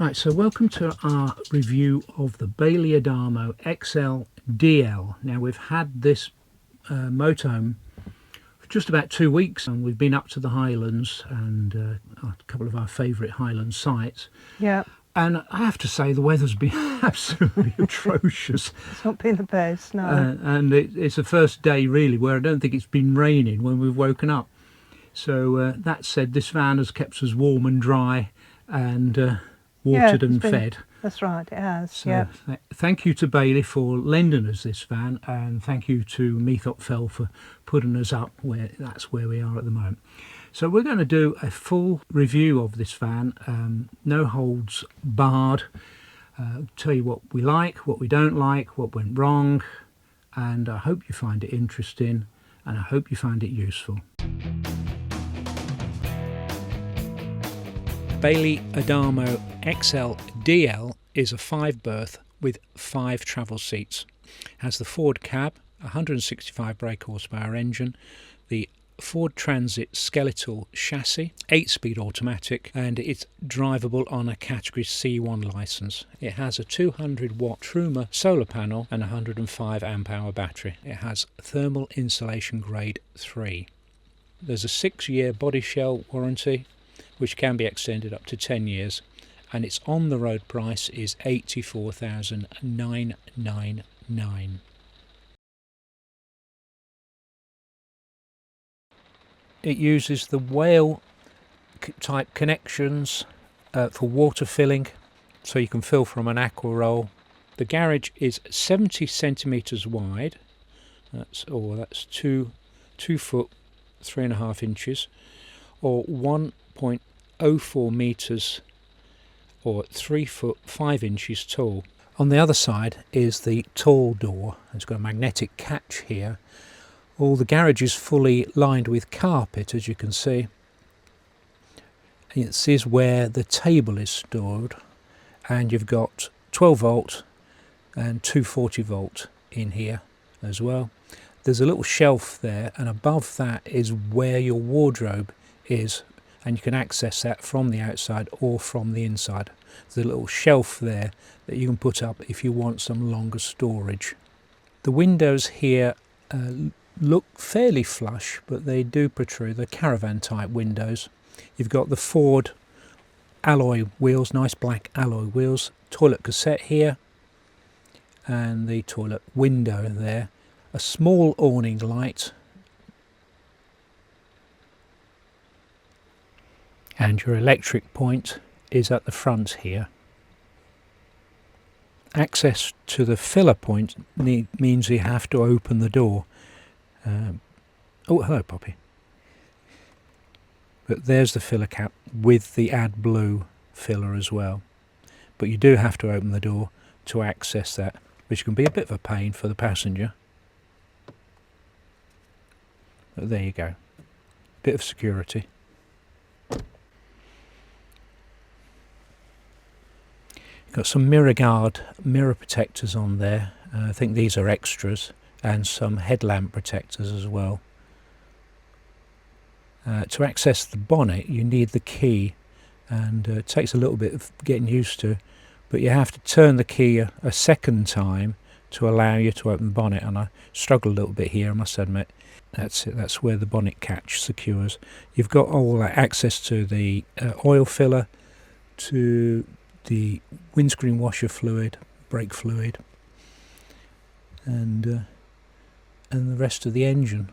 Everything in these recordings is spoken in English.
Right, so welcome to our review of the Bailey Adamo XL DL. Now we've had this motorhome for just about 2 weeks, and we've been up to the Highlands and a couple of our favourite Highland sites. Yeah. And I have to say the weather's been absolutely atrocious. It's not been the best, no. And it's the first day really where I don't think it's been raining when we've woken up. So that said, this van has kept us warm and dry and watered and fed. That's right, it has. So yeah. Thank you to Bailey for lending us this van, and thank you to Motorhome for putting us up that's where we are at the moment. So we're going to do a full review of this van, no holds barred. Tell you what we like, what we don't like, what went wrong, and I hope you find it interesting and I hope you find it useful. Bailey Adamo XL DL is a 5-berth with 5 travel seats. Has the Ford cab, 165 brake horsepower engine, the Ford Transit skeletal chassis, 8-speed automatic, and it's drivable on a category C1 licence. It has a 200-watt Truma solar panel and 105 amp hour battery. It has thermal insulation grade 3. There's a 6-year body shell warranty, which can be extended up to 10 years, and its on-the-road price is $84,999. It uses the whale type connections for water filling, so you can fill from an aqua roll. The garage is 70 centimetres wide, that's 2 foot 3.5 inches, or 1.04 metres or 3 foot 5 inches tall. On the other side is the tall door. It's got a magnetic catch here. All the garage is fully lined with carpet, as you can see. This is where the table is stored, and you've got 12 volt and 240 volt in here as well. There's a little shelf there, and above that is where your wardrobe is, and you can access that from the outside or from the inside. There's a little shelf there that you can put up if you want some longer storage. The windows here look fairly flush, but they do protrude. They're caravan type windows. You've got the Ford alloy wheels, nice black alloy wheels, toilet cassette here, and the toilet window there. A small awning light, and your electric point is at the front here. Access to the filler point means you have to open the door. Oh, hello, Poppy. But there's the filler cap with the AdBlue filler as well. But you do have to open the door to access that, which can be a bit of a pain for the passenger. But there you go. Bit of security. Got some mirror guard mirror protectors on there. I think these are extras, and some headlamp protectors as well. To access the bonnet you need the key, and it takes a little bit of getting used to, but you have to turn the key a second time to allow you to open the bonnet, and I struggle a little bit here, I must admit. That's it, that's where the bonnet catch secures. You've got all access to the oil filler, to the windscreen washer fluid, brake fluid, and the rest of the engine.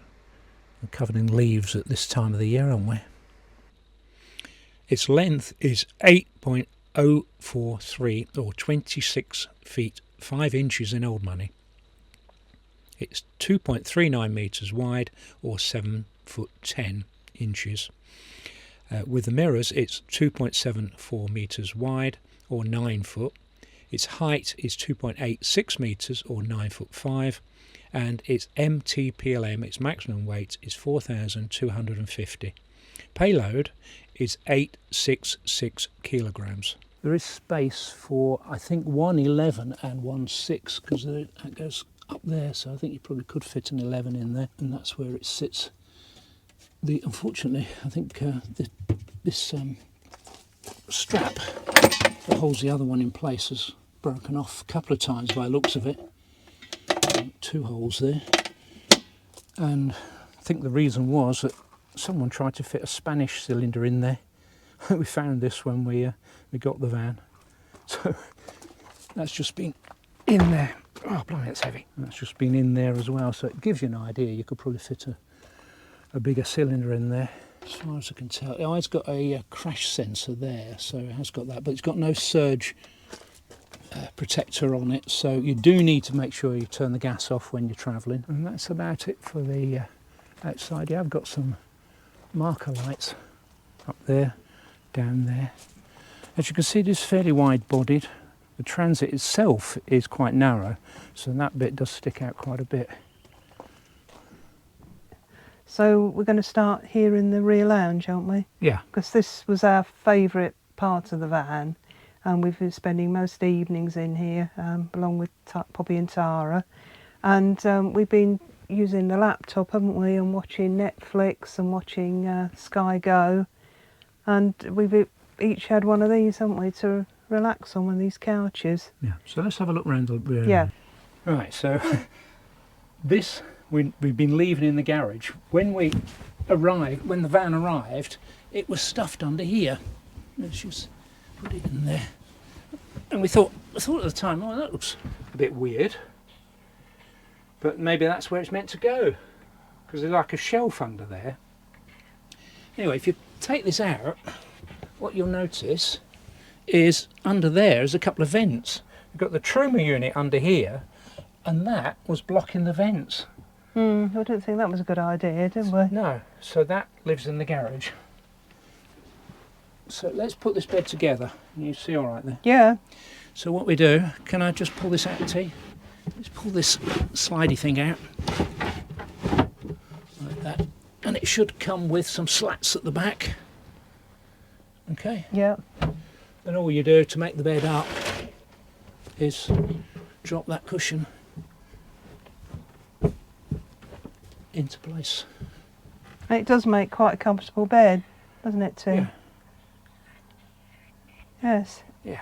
We're covered in leaves at this time of the year, aren't we? Its length is 8.043 or 26 feet 5 inches in old money. It's 2.39 metres wide or 7 foot 10 inches. With the mirrors it's 2.74 metres wide or 9 foot. Its height is 2.86 metres or 9 foot 5, and its MTPLM, its maximum weight, is 4,250. Payload is 866 kilograms. There is space for, I think, 111 and 16, because that goes up there, so I think you probably could fit an 11 in there, and that's where it sits. Unfortunately, I think this strap that holds the other one in place has broken off a couple of times by the looks of it. 2 holes there, and I think the reason was that someone tried to fit a Spanish cylinder in there. We found this when we got the van, so that's just been in there. Oh blimey, that's heavy. That's just been in there as well, so it gives you an idea. You could probably fit a bigger cylinder in there. As far as I can tell, oh, it's got a crash sensor there, so it has got that, but it's got no surge protector on it, so you do need to make sure you turn the gas off when you're travelling. And that's about it for the outside. Yeah, I've got some marker lights up there, down there. As you can see, it is fairly wide bodied. The transit itself is quite narrow, so that bit does stick out quite a bit. So we're going to start here in the rear lounge, aren't we? Yeah. Because this was our favourite part of the van, and we've been spending most evenings in here, along with Poppy and Tara. And we've been using the laptop, haven't we, and watching Netflix and watching Sky Go. And we've each had one of these, haven't we, to relax on one of these couches. Yeah, so let's have a look around the rear. Yeah. Right, so this we've been leaving in the garage. When we arrived, when the van arrived, it was stuffed under here. Let's just put it in there. And I thought at the time, oh, that looks a bit weird. But maybe that's where it's meant to go, because there's like a shelf under there. Anyway, if you take this out, what you'll notice is under there is a couple of vents. You've got the Truma unit under here, and that was blocking the vents. I didn't think that was a good idea, did we? No, so that lives in the garage. So let's put this bed together. You see all right there? Yeah. So what we do, can I just pull this out, T? Let's pull this slidey thing out. Like that. And it should come with some slats at the back. Okay. Yeah. Then all you do to make the bed up is drop that cushion into place. And it does make quite a comfortable bed, doesn't it, too? Yeah. Yes. Yeah.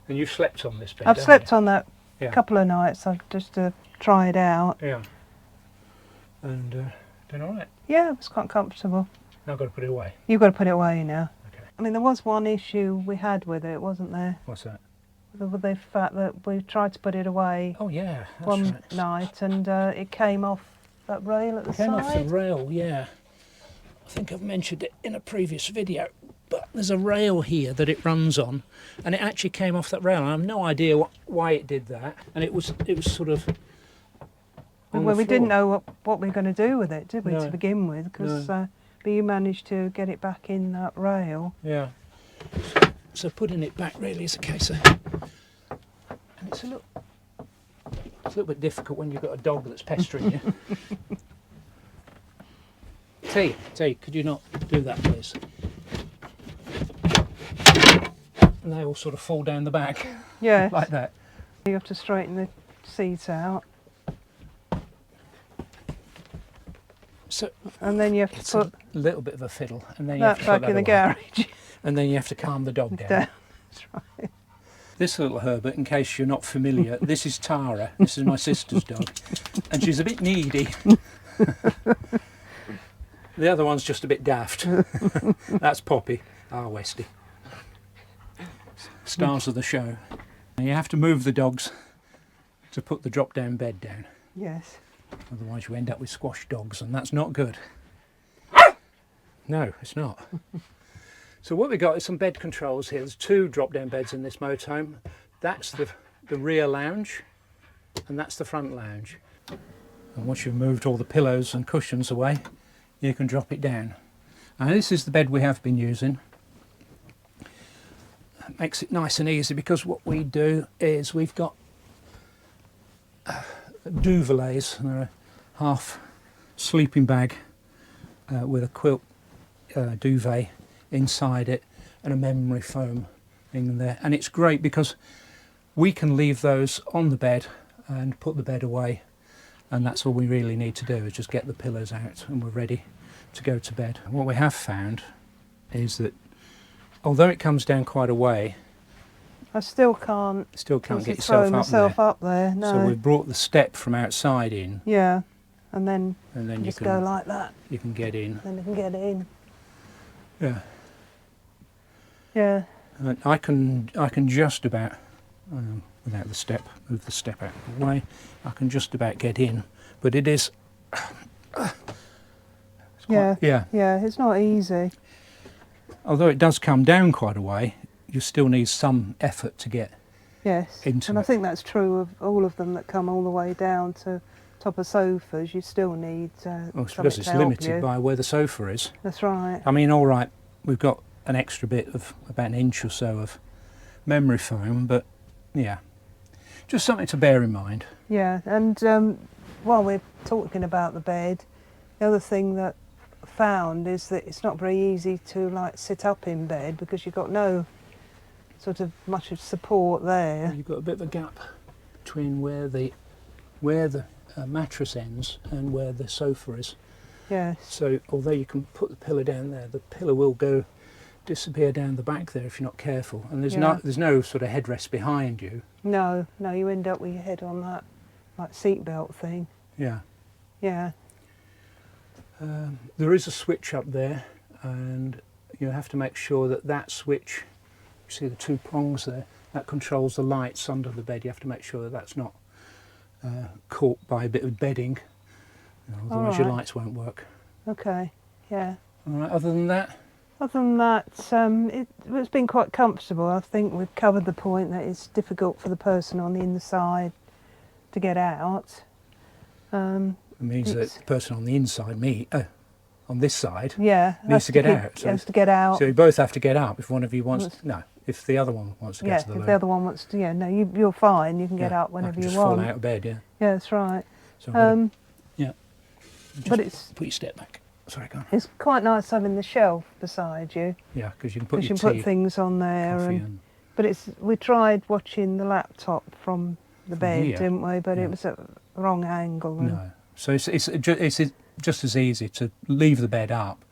And you've slept on this bed, I've haven't slept you? on that Yeah. a couple of nights, just to try it out. Yeah. And doing all right. Yeah, it was quite comfortable. Now I've got to put it away. You've got to put it away now. Okay. I mean, there was one issue we had with it, wasn't there? What's that? With the fact that we tried to put it away Oh yeah, that's one right. night, and it came off that rail at the Came side. off the rail, yeah. I think I've mentioned it in a previous video, but there's a rail here that it runs on, and it actually came off that rail. I have no idea why it did that, and it was sort of on Well, the we didn't floor. know what we were going to do with it, did we, No. to begin with? Because but you managed to get it back in that rail. Yeah. So putting it back really is a case of, and it's a little bit difficult when you've got a dog that's pestering you. T, could you not do that, please? And they all sort of fall down the back. Yeah. Like that. You have to straighten the seat out, So and then you have to it's put a little bit of a fiddle, and then you have that to put back in the that away. garage. And then you have to calm the dog down. Down. That's right. This little Herbert, in case you're not familiar, this is Tara. This is my sister's dog, and she's a bit needy. The other one's just a bit daft. That's Poppy, our Westie. Stars of the show. And you have to move the dogs to put the drop-down bed down. Yes. Otherwise you end up with squash dogs, and that's not good. No, it's not. So what we got is some bed controls here. There's 2 drop-down beds in this motorhome. That's the rear lounge, and that's the front lounge. And once you've moved all the pillows and cushions away, you can drop it down. Now this is the bed we have been using. It makes it nice and easy, because what we do is we've got duvalays, and they're a half sleeping bag with a quilt duvet inside it and a memory foam thing there, and it's great because we can leave those on the bed and put the bed away, and that's all we really need to do, is just get the pillows out and we're ready to go to bed. What we have found is that although it comes down quite a way, I still can't get throw yourself myself up there. No. So we've brought the step from outside in. Yeah, and then you just can go like that. You can get in. Then you can get in. Yeah. Yeah. I can just about, without the step, move the step out of the way. I can just about get in, but it is. Yeah. It's not easy. Although it does come down quite a way, you still need some effort to get into and it. I think that's true of all of them that come all the way down to top of sofas. You still need well, it's because it's limited by where the sofa is. That's right. I mean, all right, we've got an extra bit of about an inch or so of memory foam, but yeah, just something to bear in mind. Yeah, and while we're talking about the bed, the other thing that I found is that it's not very easy to like sit up in bed because you've got no sort of much of support there. You've got a bit of a gap between where the mattress ends and where the sofa is. Yes. So although you can put the pillow down there, the pillow will disappear down the back there if you're not careful. And there's no sort of headrest behind you. No, you end up with your head on that like seatbelt thing. Yeah. Yeah. There is a switch up there, and you have to make sure that switch, you see the two prongs there, that controls the lights under the bed. You have to make sure that that's not caught by a bit of bedding, otherwise your lights won't work. Okay, yeah. All right, other than that, it's been quite comfortable. I think we've covered the point that it's difficult for the person on the inside to get out. it means that the person on the inside, on this side, needs to get out. Has to get out. So you both have to get up if one of you wants. No, if the other one wants to get to the loo. If the other one wants to, you're fine. You can get up whenever you want. Fall out of bed, yeah. Yeah, that's right. So but it's put your step back. Sorry, go on. It's quite nice having the shelf beside you. Yeah, because you can put put things on there. But we tried watching the laptop from the bed, didn't we? But it was at the wrong angle. No. So it's just as easy to leave the bed up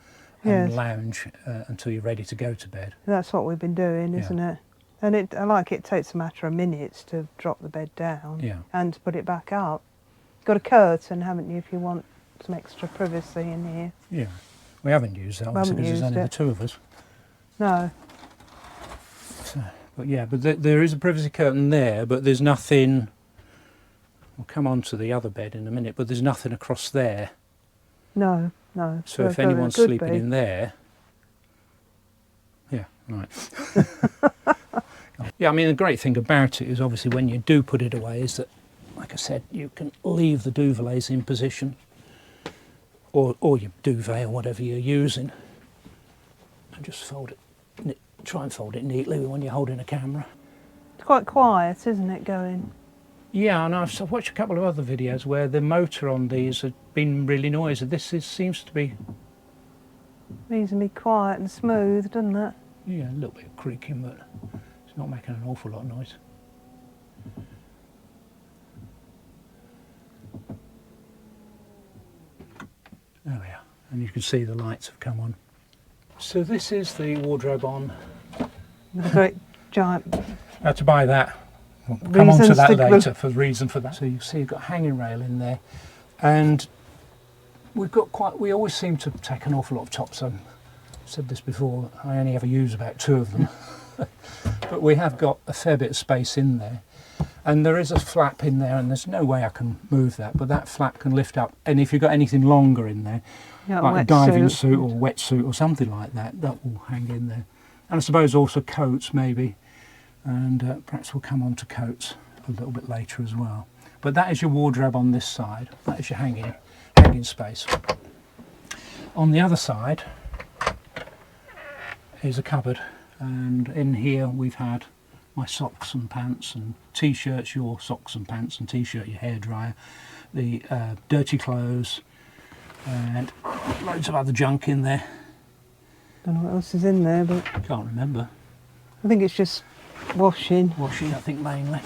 and lounge until you're ready to go to bed. That's what we've been doing, isn't it? And it takes a matter of minutes to drop the bed down and to put it back up. You've got a curtain, haven't you, if you want some extra privacy in here? Yeah. We haven't used that, obviously, because there's only the two of us. No. So, but there is a privacy curtain there, but there's nothing. We'll come on to the other bed in a minute, but there's nothing across there. No. So if anyone's sleeping in there, right. Yeah, I mean, the great thing about it is obviously when you do put it away is that, like I said, you can leave the duvets in position, or your duvet or whatever you're using, and just try and fold it neatly when you're holding a camera. It's quite quiet, isn't it, going? Yeah, and I've watched a couple of other videos where the motor on these has been really noisy. This seems to be reasonably quiet and smooth, doesn't it? Yeah, a little bit of creaking, but it's not making an awful lot of noise. There we are, and you can see the lights have come on. So this is the wardrobe on. The great giant. I had to buy that. We'll come on to that later for the reason for that. So you see you've got a hanging rail in there, and we always seem to take an awful lot of tops. I've said this before, I only ever use about 2 of them. But we have got a fair bit of space in there. And there is a flap in there, and there's no way I can move that, but that flap can lift up. And if you've got anything longer in there, like a diving suit or wetsuit or something like that, that will hang in there. And I suppose also coats maybe, and perhaps we'll come on to coats a little bit later as well. But that is your wardrobe on this side. That is your hanging space. On the other side is a cupboard, and in here we've had my socks and pants and t-shirts, your socks and pants and t-shirt, your hairdryer, the dirty clothes, and loads of other junk in there. Don't know what else is in there, but can't remember. I think it's just washing. Washing, I think, mainly.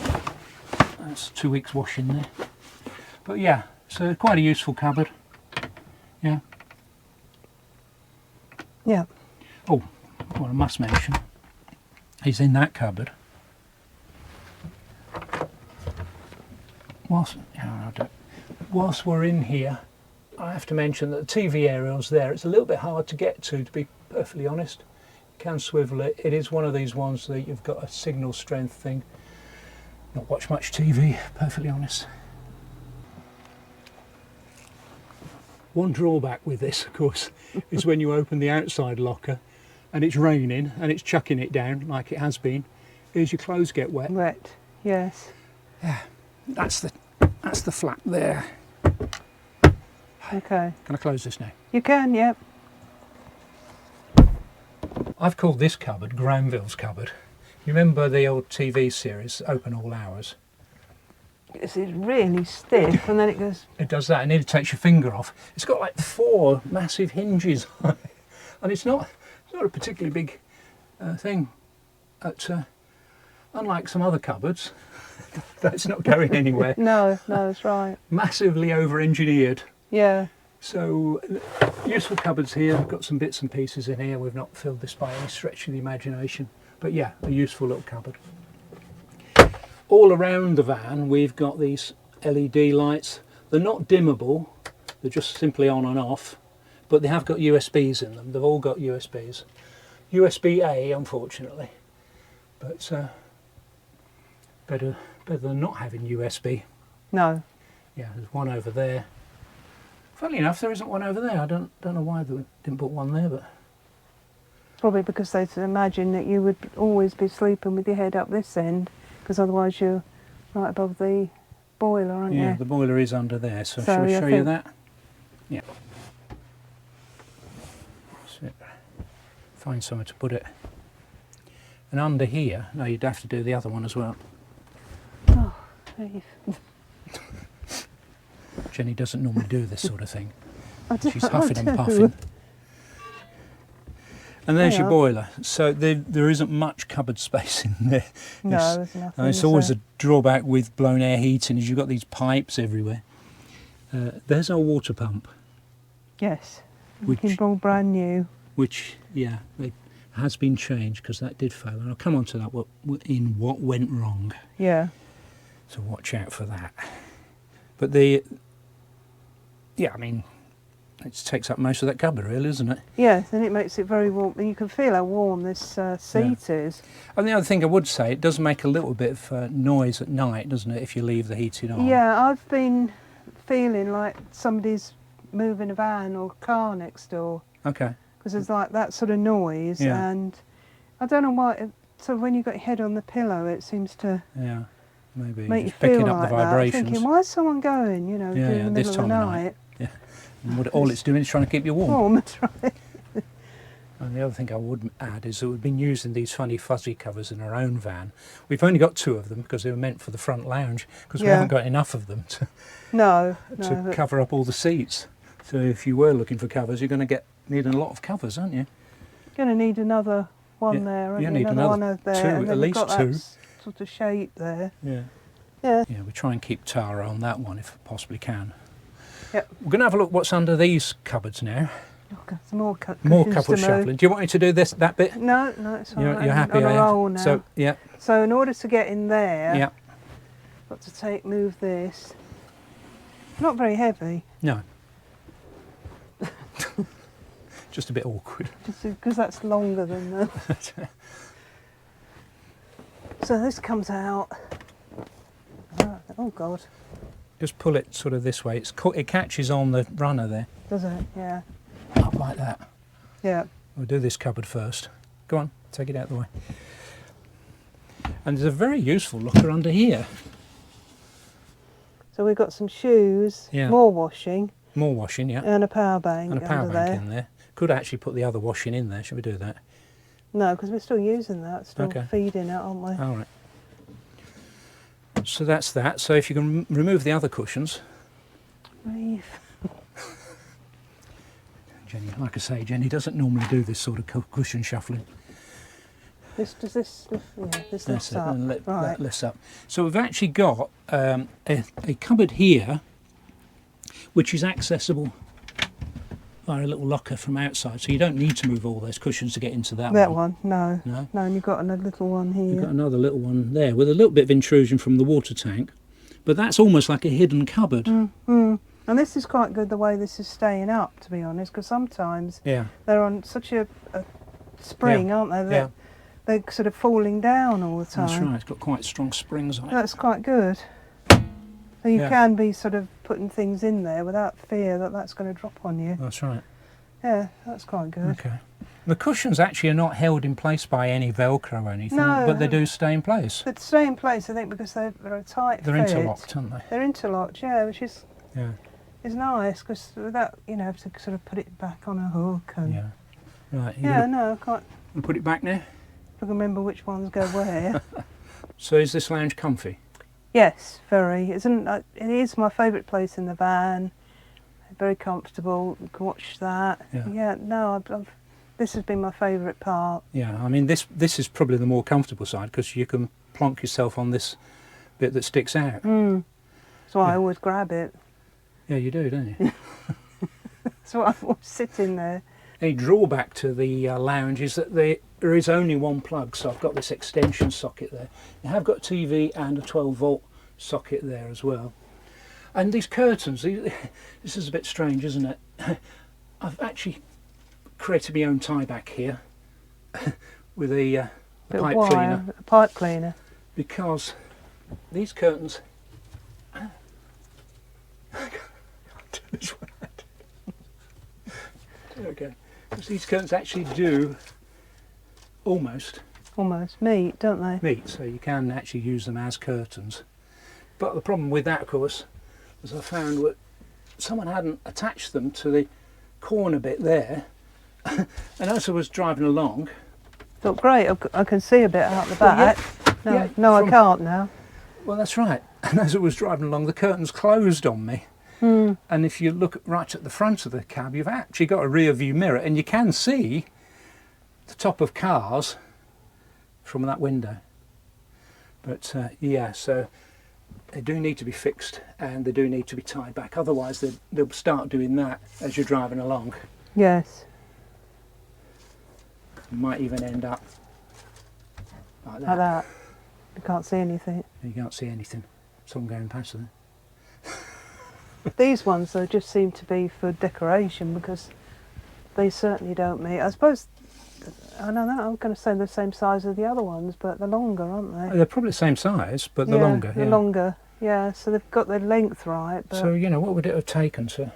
That's 2 weeks washing there. But yeah, so quite a useful cupboard. Yeah. Yeah. Oh, what I must mention is in that cupboard. Whilst we're in here, I have to mention that the TV aerial's there. It's a little bit hard to get to be perfectly honest. You can swivel it. It is one of these ones that you've got a signal strength thing. Not watch much TV, perfectly honest. One drawback with this, of course, is when you open the outside locker and it's raining and it's chucking it down like it has been, is your clothes get wet. Wet, yes. Yeah, that's the flap there. Okay. Can I close this now? You can, yep. I've called this cupboard Granville's cupboard. You remember the old TV series, Open All Hours? It's really stiff and then it goes... It does that, and it takes your finger off. It's got like 4 massive hinges on it, and it's not a particularly big thing. But, unlike some other cupboards, that's not going anywhere. No, that's right. Massively over-engineered. Yeah. So, useful cupboards here. I've got some bits and pieces in here. We've not filled this by any stretch of the imagination. But yeah, a useful little cupboard. All around the van we've got these LED lights. They're not dimmable, they're just simply on and off, but they have got USBs in them. They've all got USBs. USB-A, unfortunately, but better than not having USB. No. Yeah, there's one over there. Funnily enough, there isn't one over there. I don't know why they didn't put one there, but Probably because they imagine that you would always be sleeping with your head up this end, because otherwise you're right above the boiler, aren't you? yeah, the boiler is under there, so shall we show you that? Yeah. That's it. Find somewhere to put it. And under here, no, you'd have to do the other one as well. Oh, please. Jenny doesn't normally do this sort of thing. She's I huffing and do. puffing. And there's There your you are. boiler. So there isn't much cupboard space in there. No, It's- there's nothing. and it's is always there? a drawback with blown air heating is you've got these pipes everywhere. There's our water pump, Yes. which Looking all brand new. yeah, it has been changed because that did fail. And I'll come on to that in what went wrong. Yeah. So watch out for that. But yeah, I mean, it takes up most of that cupboard, really, isn't it? Yes, and it makes it very warm. And you can feel how warm this seat is. And the other thing I would say, it does make a little bit of noise at night, doesn't it, if you leave the heating on? Yeah, I've been feeling like somebody's moving a van or car next door, Okay. because there's like that sort of noise. Yeah. And I don't know why. So when you've got your head on the pillow, it seems to Yeah. Maybe make you just picking feel up like the that. vibrations. Thinking, why is someone going? You know, Yeah, during yeah, the this middle of the time of night. night. And all it's doing is trying to keep you warm. Warm, that's right. And the other thing I would add is that we've been using these funny fuzzy covers in our own van. We've only got 2 of them because they were meant for the front lounge, because we Yeah. haven't got enough of them No, to but cover up all the seats. So if you were looking for covers, you're going to need a lot of covers, aren't you? you're going to need another one Yeah, there. aren't you you? need another one another over there. 2, and at then you've least got 2. that sort of shape there. Yeah. Yeah. Yeah, we try and keep Tara on that one if we possibly can. Yep. We're going to have a look what's under these cupboards now. Oh, God, some more More cushions cupboard to move. shuffling. Do you want me to do that bit? No, it's all right. You're happy? On a I am? roll now. So yeah, So in order to get in there, yeah. got to move this. Not very heavy, No. Just a bit awkward. just because that's longer than the. So this comes out. Oh God, Just pull it sort of this way. It catches on the runner there. does it? Yeah, Up like that. yeah. We'll do this cupboard first. Go on, take it out of the way. And there's a very useful looker under here. So we've got some shoes, Yeah. more washing, More washing, yeah. and a power bank And a power under bank there. in there. Could actually put the other washing in there. Should we do that? No, because we're still using that, still Okay. feeding it, aren't we? All right. So that's that. So if you can remove the other cushions. Breathe. Jenny, like I say, Jenny doesn't normally do this sort of cushion shuffling. This does this. Yeah, this That's lifts it, up. and Right. that lifts up. So we've actually got a cupboard here, which is accessible via a little locker from outside, so you don't need to move all those cushions to get into that one. No. No. No, and you've got another little one here. You've got another little one there with a little bit of intrusion from the water tank, but that's almost like a hidden cupboard. And this is quite good the way this is staying up, to be honest, because sometimes they're on such a spring, aren't they? That they're sort of falling down all the time. That's right, it's got quite strong springs on it. That's quite good. So you can be sort of putting things in there without fear that that's going to drop on you. That's right. Yeah, that's quite good. Okay. The cushions actually are not held in place by any Velcro or anything, but they do stay in place. They stay in place, I think, because they're a tight They're fit. interlocked, aren't they? They're interlocked, yeah, which is nice, because without, you know, have to sort of put it back on a hook. And Right. I can't. And put it back now? I can remember which ones go where. So is this lounge comfy? Yes, very. It is my favourite place in the van. Very comfortable. You can watch that. This has been my favourite part. Yeah, I mean this is probably the more comfortable side because you can plonk yourself on this bit that sticks out. So I always grab it. Yeah, you do, don't you? So I always sit in there. A drawback to the lounge is that there is only one plug, so I've got this extension socket there. You have got a TV and a 12-volt socket there as well. And these curtains, this is a bit strange, isn't it? I've actually created my own tie back here with a pipe cleaner. A pipe cleaner. Because these curtains... Okay. Because these curtains actually do almost meet, don't they? Meet, so you can actually use them as curtains. But the problem with that, of course, as I found that someone hadn't attached them to the corner bit there, and as I was driving along... Thought, great, I can see a bit out the back. I can't now. Well, that's right. And as I was driving along, the curtains closed on me. And if you look right at the front of the cab, you've actually got a rear view mirror, and you can see the top of cars from that window. But so they do need to be fixed and they do need to be tied back, otherwise they'll start doing that as you're driving along. Yes. You might even end up like that. Like that. You can't see anything. You can't see anything. Someone going past there. These ones though just seem to be for decoration because they certainly don't meet. I suppose, I don't know, I'm going to say the same size as the other ones, but they're longer, aren't they? They're probably the same size, but they're longer. They're longer, so they've got their length right. But so, you know, what would it have taken to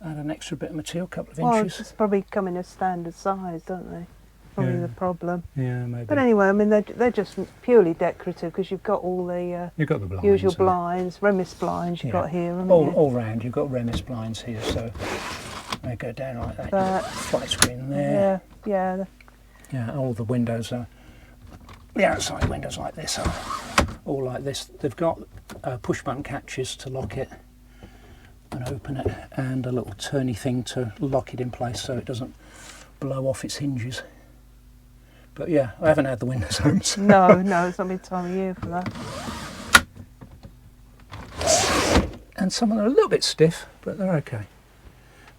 add an extra bit of material, a couple of inches? It's probably come in a standard size, don't they? Probably the problem. Yeah, maybe. But anyway, I mean, they're just purely decorative because you've got all the you've got the blinds, usual blinds, Remis blinds you've got here. All round, you've got Remis blinds here, so they go down like that. Flight screen there. Yeah. Yeah, all the windows are, the outside windows like this are all like this. They've got push button catches to lock it and open it, and a little turny thing to lock it in place so it doesn't blow off its hinges. But yeah, I haven't had the windows home. So. No, it's not been time of year for that. And some of them are a little bit stiff, but they're okay.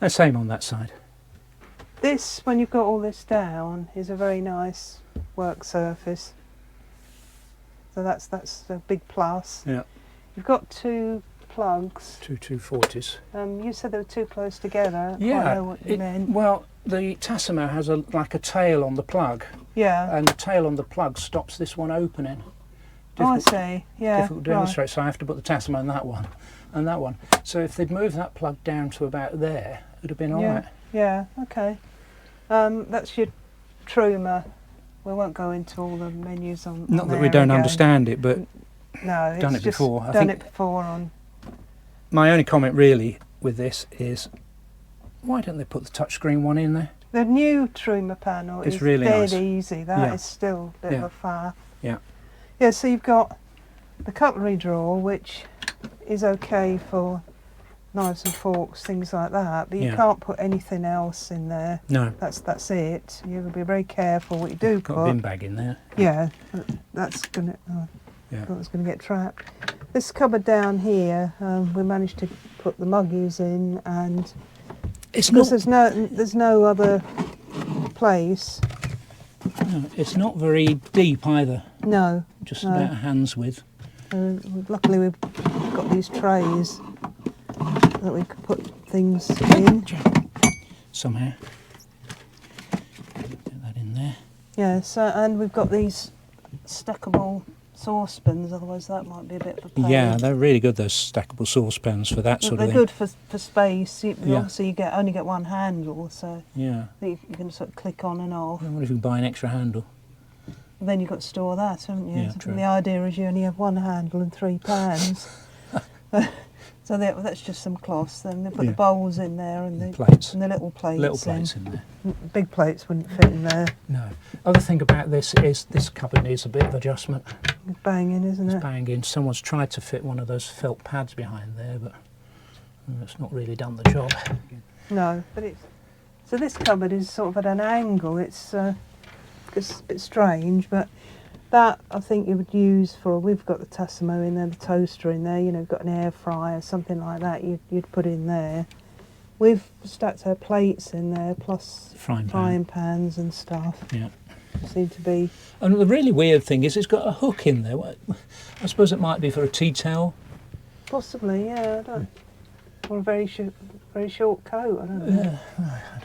And same on that side. This, when you've got all this down, is a very nice work surface. So that's a big plus. Yeah. You've got two plugs. Two 240s. You said they were too close together. I don't Yeah. quite know what you meant. Well, the Tassimo has like a tail on the plug. Yeah. And the tail on the plug stops this one opening. I see. Yeah. Difficult to demonstrate, so I have to put the Tassimo in that one and that one. So if they'd moved that plug down to about there, it'd have been all right. Yeah. Okay. That's your Truma. We won't go into all the menus on. Not that we don't understand it, but no, it's done it before. I think it before on. My only comment really with this is, why don't they put the touchscreen one in there? The new Truma panel is really dead nice. Easy. That is still a bit of a faff. Yeah. Yeah. So you've got the cutlery drawer, which is okay for knives and forks, things like that, but you can't put anything else in there. No. That's it. You have to be very careful what you do put. Got a bin bag in there. Yeah, that's gonna. That's gonna get trapped. This cupboard down here, we managed to put the muggies in, and It's because not. there's no other place. No, it's not very deep either. No. Just no. about a hand's width. Luckily we've got these trays that we can put things in. Somehow. Get that in there. Yeah, so, and we've got these stackable saucepans, otherwise that might be a bit of a pain. Yeah, they're really good, those stackable saucepans for that sort of thing. thing. They're good for space. Obviously you only get one handle, so yeah, you can sort of click on and off. What if you buy an extra handle? Then you've got to store that, haven't you? Yeah, true. The idea is you only have one handle and 3 pans. So that's just some cloths. Then they put the bowls in there and the plates. And the little plates. Little plates in there. Big plates wouldn't fit in there. No. Other thing about this is this cupboard needs a bit of adjustment. It's banging, isn't it? It's banging. Someone's tried to fit one of those felt pads behind there, but it's not really done the job. No, but so this cupboard is sort of at an angle. It's a bit strange, but that I think you would use for. We've got the Tassimo in there, the toaster in there. You know, we've got an air fryer, something like that. You'd put in there. We've stacked our plates in there, plus frying pans and stuff. Yeah. Seem to be. And the really weird thing is it's got a hook in there. I suppose it might be for a tea towel. Possibly, yeah. I don't. Or a very short coat. I don't know. Yeah, I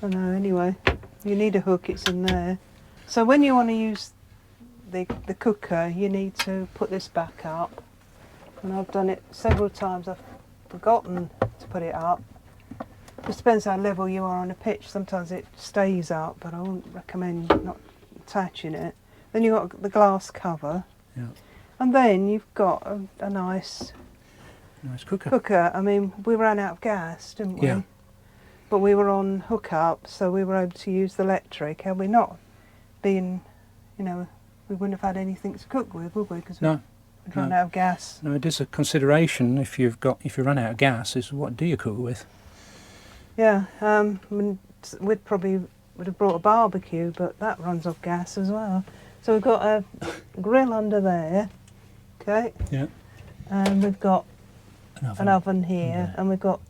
don't know. Anyway, you need a hook. It's in there. So when you want to use the cooker, you need to put this back up. And I've done it several times. I've forgotten to put it up. It depends how level you are on a pitch. Sometimes it stays up, but I wouldn't recommend not attaching it. Then you've got the glass cover. Yeah. And then you've got a nice cooker. I mean, we ran out of gas, didn't we? Yeah. But we were on hookup, so we were able to use the electric. Had we not been, we wouldn't have had anything to cook with, would we? Because we'd run out of gas. No, it is a consideration if you run out of gas. Is what do you cook with? Yeah, I mean, would have brought a barbecue, but that runs off gas as well. So we've got a grill under there, okay? Yeah. And we've got an oven here, and we've got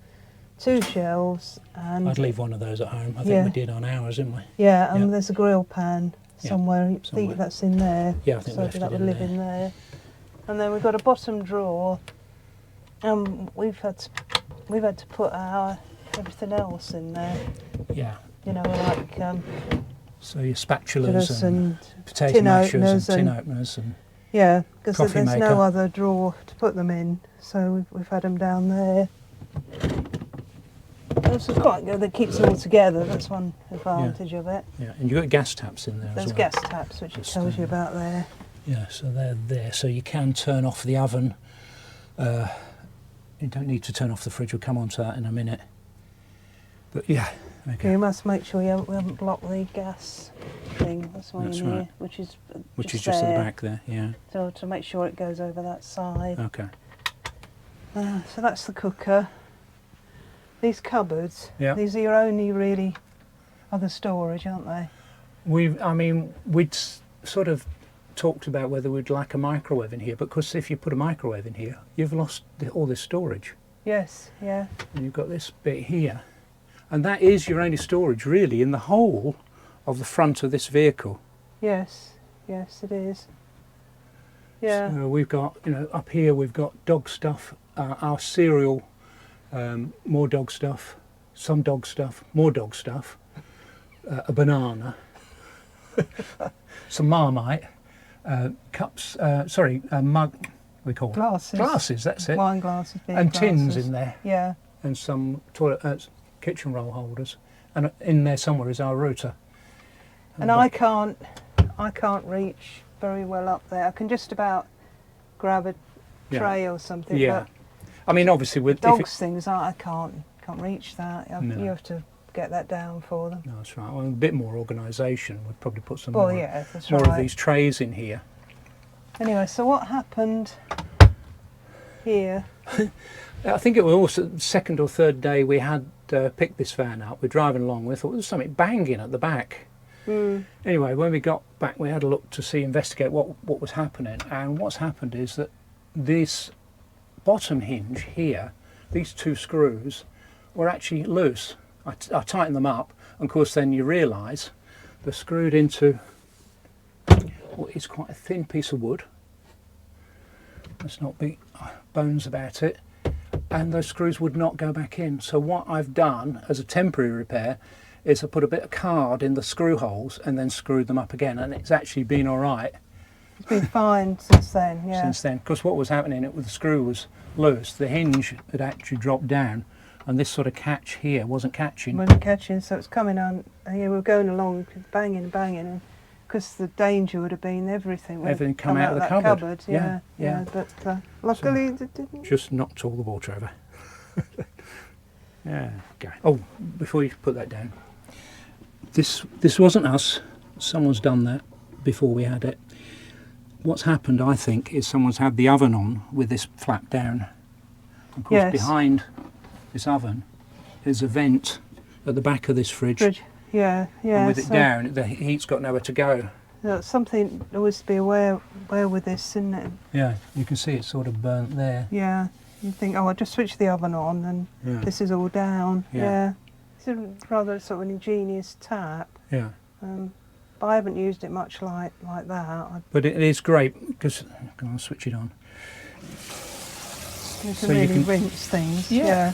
2 shelves. And I'd leave one of those at home. I think we did on ours, didn't we? Yeah, and there's a grill pan somewhere. I think that's in there. Yeah, I think so that would live in there. And then we've got a bottom drawer, and we've had to put our everything else in there. Yeah. Like so your spatulas and potato tin mashers and tin and openers and yeah, because there's maker. no other drawer to put them in, so we've had them down there. This is quite good. That keeps them all together. That's one advantage of it. Yeah, and you've got gas taps in there as well. There's gas taps, which it tells you about there. Yeah, so they're there. So you can turn off the oven. You don't need to turn off the fridge. We'll come on to that in a minute. But yeah, okay. You must make sure we haven't blocked the gas thing. That's why in here, which is just at the back there. Yeah. So to make sure it goes over that side. Okay. So that's the cooker. These cupboards. Yeah. These are your only really other storage, aren't they? We'd sort of talked about whether we'd like a microwave in here, because if you put a microwave in here, you've lost all this storage. Yes. Yeah. And you've got this bit here. And that is your only storage, really, in the whole of the front of this vehicle. Yes, it is. Yeah. So we've got, up here we've got dog stuff, our cereal, more dog stuff, some dog stuff, more dog stuff, a banana, some Marmite, cups, mug, we call glasses. Glasses, that's it. Wine glasses, beer and glasses. tins in there. Yeah. And some toilet, kitchen roll holders, and in there somewhere is our router. And I can't reach very well up there. I can just about grab a tray or something. Yeah. But Obviously with dogs things, I can't reach that. No. You have to get that down for them. No, that's right. Well, a bit more organisation. We'd probably put some more of these trays in here. Anyway, so what happened here? I think it was also the second or third day we had picked this van up. We're driving along. We thought there was something banging at the back. Anyway, when we got back, we had a look to investigate what was happening. And what's happened is that this bottom hinge here, these 2 screws, were actually loose. I tightened them up, and of course then you realise they're screwed into what is quite a thin piece of wood. Let's not be bones about it. And those screws would not go back in. So what I've done as a temporary repair is I put a bit of card in the screw holes and then screwed them up again, and it's actually been all right. It's been fine since then, yeah. Since then, because what was happening, the screw was loose, the hinge had actually dropped down, and this sort of catch here wasn't catching. Wasn't catching, so it's coming on. And yeah, we were going along, banging, and because the danger would have been everything Come out of the that cupboard. Yeah. But luckily it didn't. Just knocked all the water over. Yeah. Okay. Oh, before you put that down, this wasn't us. Someone's done that before we had it. What's happened, I think, is someone's had the oven on with this flap down. Of course, Yes. behind this oven is a vent at the back of this fridge. Yeah. And with it down, the heat's got nowhere to go. That's something always to be aware with this, isn't it? Yeah, you can see it's sort of burnt there. Yeah. You think, oh, I just switched the oven on and this is all down. Yeah. It's a rather sort of an ingenious tap. Yeah. But I haven't used it much like that. But it is great because I'll switch it on. You can So really you can- rinse things. Yeah.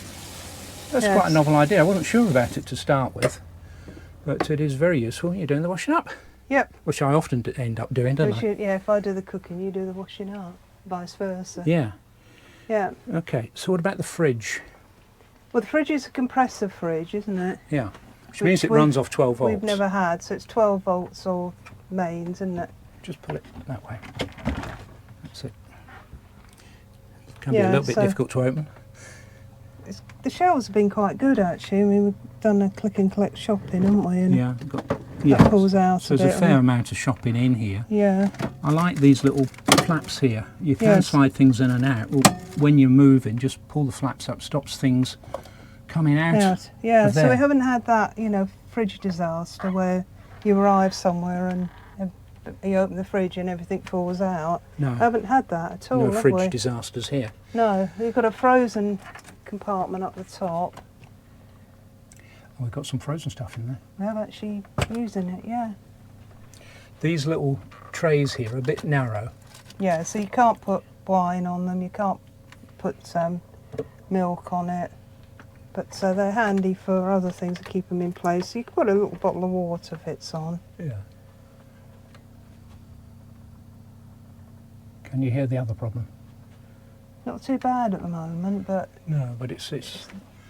That's Yes. quite a novel idea. I wasn't sure about it to start with, but it is very useful. You're doing the washing up, Yep. which I often end up doing, don't I? Yeah, if I do the cooking, you do the washing up, vice versa. Yeah. Yeah. Okay. So what about the fridge? Well, the fridge is a compressor fridge, isn't it? Yeah. Which means it we've- runs off 12 volts. We've never had, so it's 12 volts or mains, isn't it? Just pull it that way. That's it. It can be Yeah, a little bit so- difficult to open. The shelves have been quite good, actually. I mean, we've done a click and collect shopping, haven't we? And Yeah. that pulls out So a there's bit. a fair amount of shopping in here. Yeah. I like these little flaps here. You can Yes. slide things in and out. Well, when you're moving, just pull the flaps up, stops things coming out. Yeah, of so there. we haven't had that, fridge disaster where you arrive somewhere and you open the fridge and everything falls out. No, I haven't had that at all, no have fridge we? disasters here. No, you've got a frozen compartment up the top. Oh, we've got some frozen stuff in there. We have actually using it, yeah. These little trays here are a bit narrow. Yeah, so you can't put wine on them, you can't put milk on it. But they're handy for other things to keep them in place. So you can put a little bottle of water fits on. Yeah. Can you hear the other problem? Not too bad at the moment, but No, but it's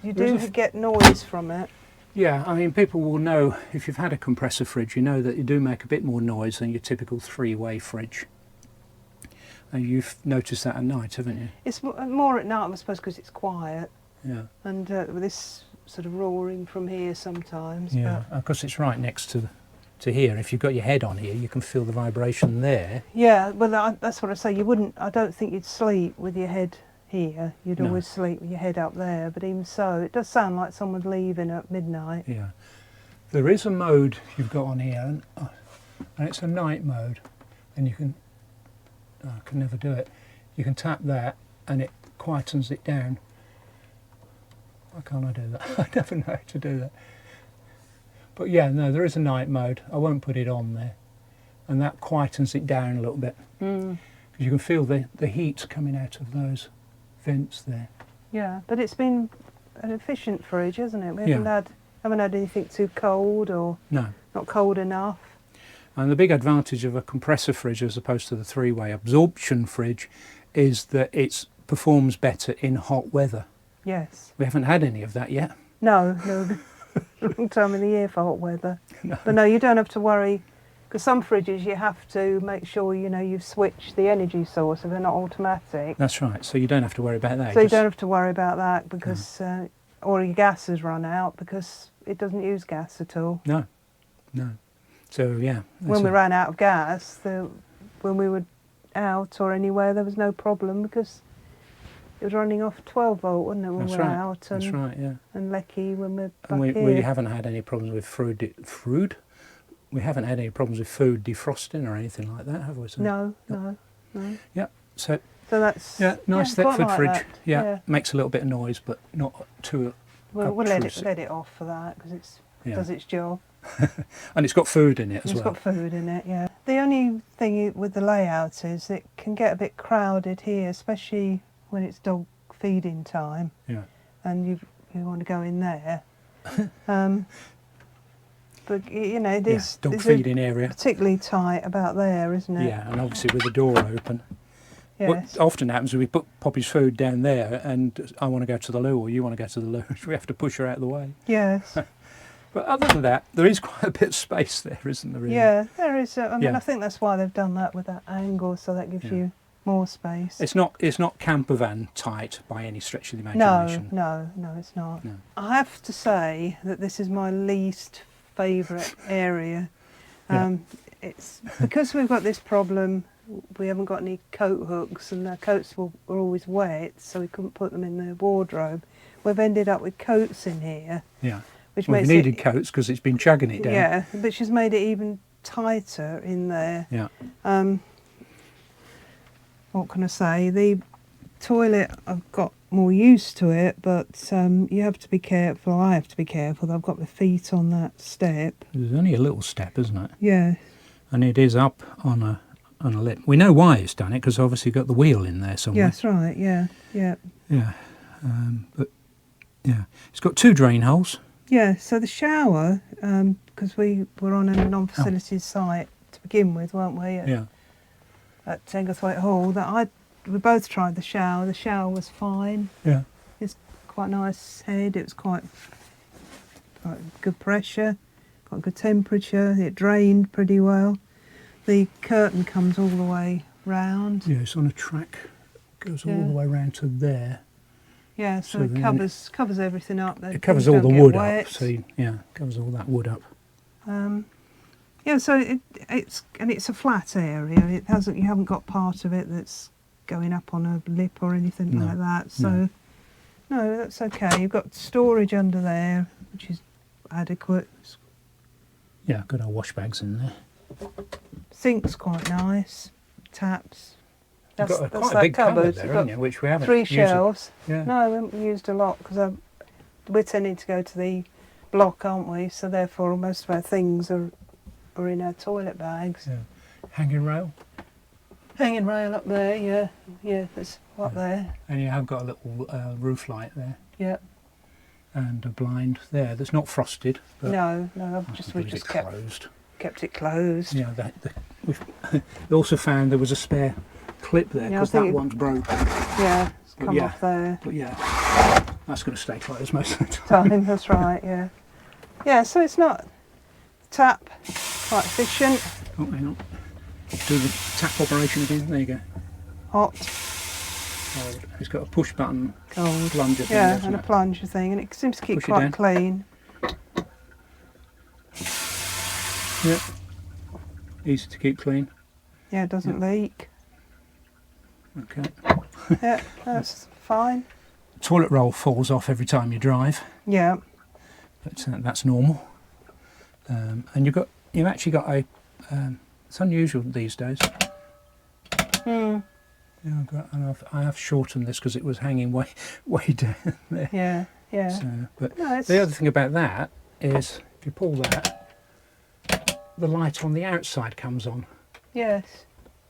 you There's do a get noise from it. yeah. I mean, people will know if you've had a compressor fridge. You know that you do make a bit more noise than your typical three-way fridge. And you've noticed that at night, haven't you? It's more at night, I suppose, because it's quiet. Yeah. And with this sort of roaring from here sometimes. Yeah, But because it's right next to here. If you've got your head on here, you can feel the vibration there. yeah, well, that's what I say. I don't think you'd sleep with your head here. You'd No. always sleep with your head up there. But even so, it does sound like someone's leaving at midnight. Yeah. There is a mode you've got on here, and it's a night mode, and you can. I can never do it. You can tap that, and it quietens it down. Why can't I do that? I never know how to do that. But yeah, no, there is a night mode. I won't put it on there, and that quietens it down a little bit because you can feel the heat coming out of those vents there. Yeah, but it's been an efficient fridge, hasn't it? We Yeah. haven't had anything too cold or No. not cold enough. And the big advantage of a compressor fridge as opposed to the three-way absorption fridge is that it performs better in hot weather. Yes. We haven't had any of that yet. No, long time in the year for hot weather. No. But no, you don't have to worry, because some fridges you have to make sure you've switched the energy source, so they're not automatic. That's right, so you don't have to worry about that. So you Just- don't have to worry about that because, or your gas has run out because it doesn't use gas at all. No. So yeah. When we ran out of gas, when we were out or anywhere, there was no problem because it was running off 12 volt, wasn't it, when That's we were right. out, and That's right, yeah. and Lecky when we're back And here. we haven't had any problems with food. We haven't had any problems with food defrosting or anything like that, have we? So, No. Yeah. So So that's yeah, nice quite Thetford like fridge. that. Yeah, makes a little bit of noise, but not too We'll let it off for that because it does its job. And it's got food in it as well. It's got food in it, yeah. The only thing with the layout is it can get a bit crowded here, especially when it's dog feeding time. Yeah. And you want to go in there. But you know, there's dog feeding area. Particularly tight about there, isn't it? Yeah, and obviously with the door open. Yes. What often happens is we put Poppy's food down there, and I want to go to the loo, or you want to go to the loo. We have to push her out of the way. Yes. But other than that, there is quite a bit of space there, isn't there? Really? Yeah, there is. I mean, I think that's why they've done that with that angle, so that gives you more space. It's not camper van tight by any stretch of the imagination. No, it's not. No. I have to say that this is my least favourite area. It's because we've got this problem. We haven't got any coat hooks, and our coats were always wet, so we couldn't put them in the wardrobe. We've ended up with coats in here. Yeah. Which we've needed coats because it's been chugging it down. Yeah, but she's made it even tighter in there. Yeah. What can I say? The toilet, I've got more used to it, but you have to be careful. I have to be careful. I've got my feet on that step. There's only a little step, isn't it? Yeah. And it is up on a lip. We know why it's done it because obviously got the wheel in there somewhere. Yes, right. Yeah. Yeah. But yeah, it's got 2 drain holes. Yeah. So the shower, because we were on a non-facilities site to begin with, weren't we? At Tengathwaite Hall, we both tried the shower. The shower was fine. Yeah. It's quite a nice head. It was quite good pressure, quite good temperature. It drained pretty well. The curtain comes all the way round. Yeah, it's on a track. Goes all the way round to there. Yeah, so it covers everything up. It covers all the wood up. So covers all that wood up. Yeah, so it's a flat area. You haven't got part of it that's going up on a lip or anything like that. So no, that's okay. You've got storage under there, which is adequate. Yeah, got our wash bags in there. Sink's quite nice. Taps. You've got quite a big cupboard there, haven't you? Which we haven't 3 shelves. Yeah. No, we haven't used a lot because we're tending to go to the block, aren't we? So therefore, most of our things are in our toilet bags. Yeah. Hanging rail. Hanging rail up there. Yeah, that's up there. And you have got a little roof light there. Yeah. And a blind there that's not frosted. But no, we've just kept it closed. Yeah, we've also found there was a spare clip there because that one's broken. Yeah, it's come off there. But that's going to stay closed most of the time. That's right. Yeah. Yeah, so it's not tap, quite efficient. Oh, hang on. Do the tap operation again. There you go. Hot. Cold. It's got a push button. Cold. Plunger thing. Yeah, and a plunger thing, and it seems to keep quite clean. Yep. Easy to keep clean. Yeah, it doesn't leak. Okay. Yeah, that's fine. Toilet roll falls off every time you drive. Yeah. But that's normal. And you've actually got a. It's unusual these days. Yeah, I have shortened this because it was hanging way down there. Yeah. So, but the other thing about that is, if you pull that, the light on the outside comes on. Yes.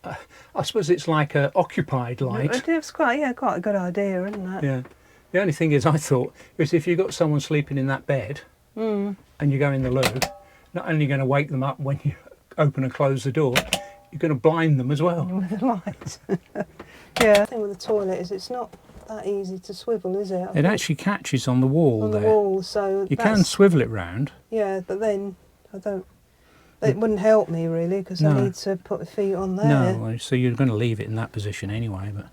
I suppose it's like a occupied light. It's quite a good idea, isn't it? Yeah. The only thing is, I thought, is if you've got someone sleeping in that bed and you go in the loo, not only are you going to wake them up when you open and close the door, you're going to blind them as well. With the light. Yeah. The thing with the toilet is it's not that easy to swivel, is it? It actually catches on the wall on there. The wall, so you can swivel it round. Yeah, but then I don't. It wouldn't help me really because I need to put my feet on there. No, so you're going to leave it in that position anyway. But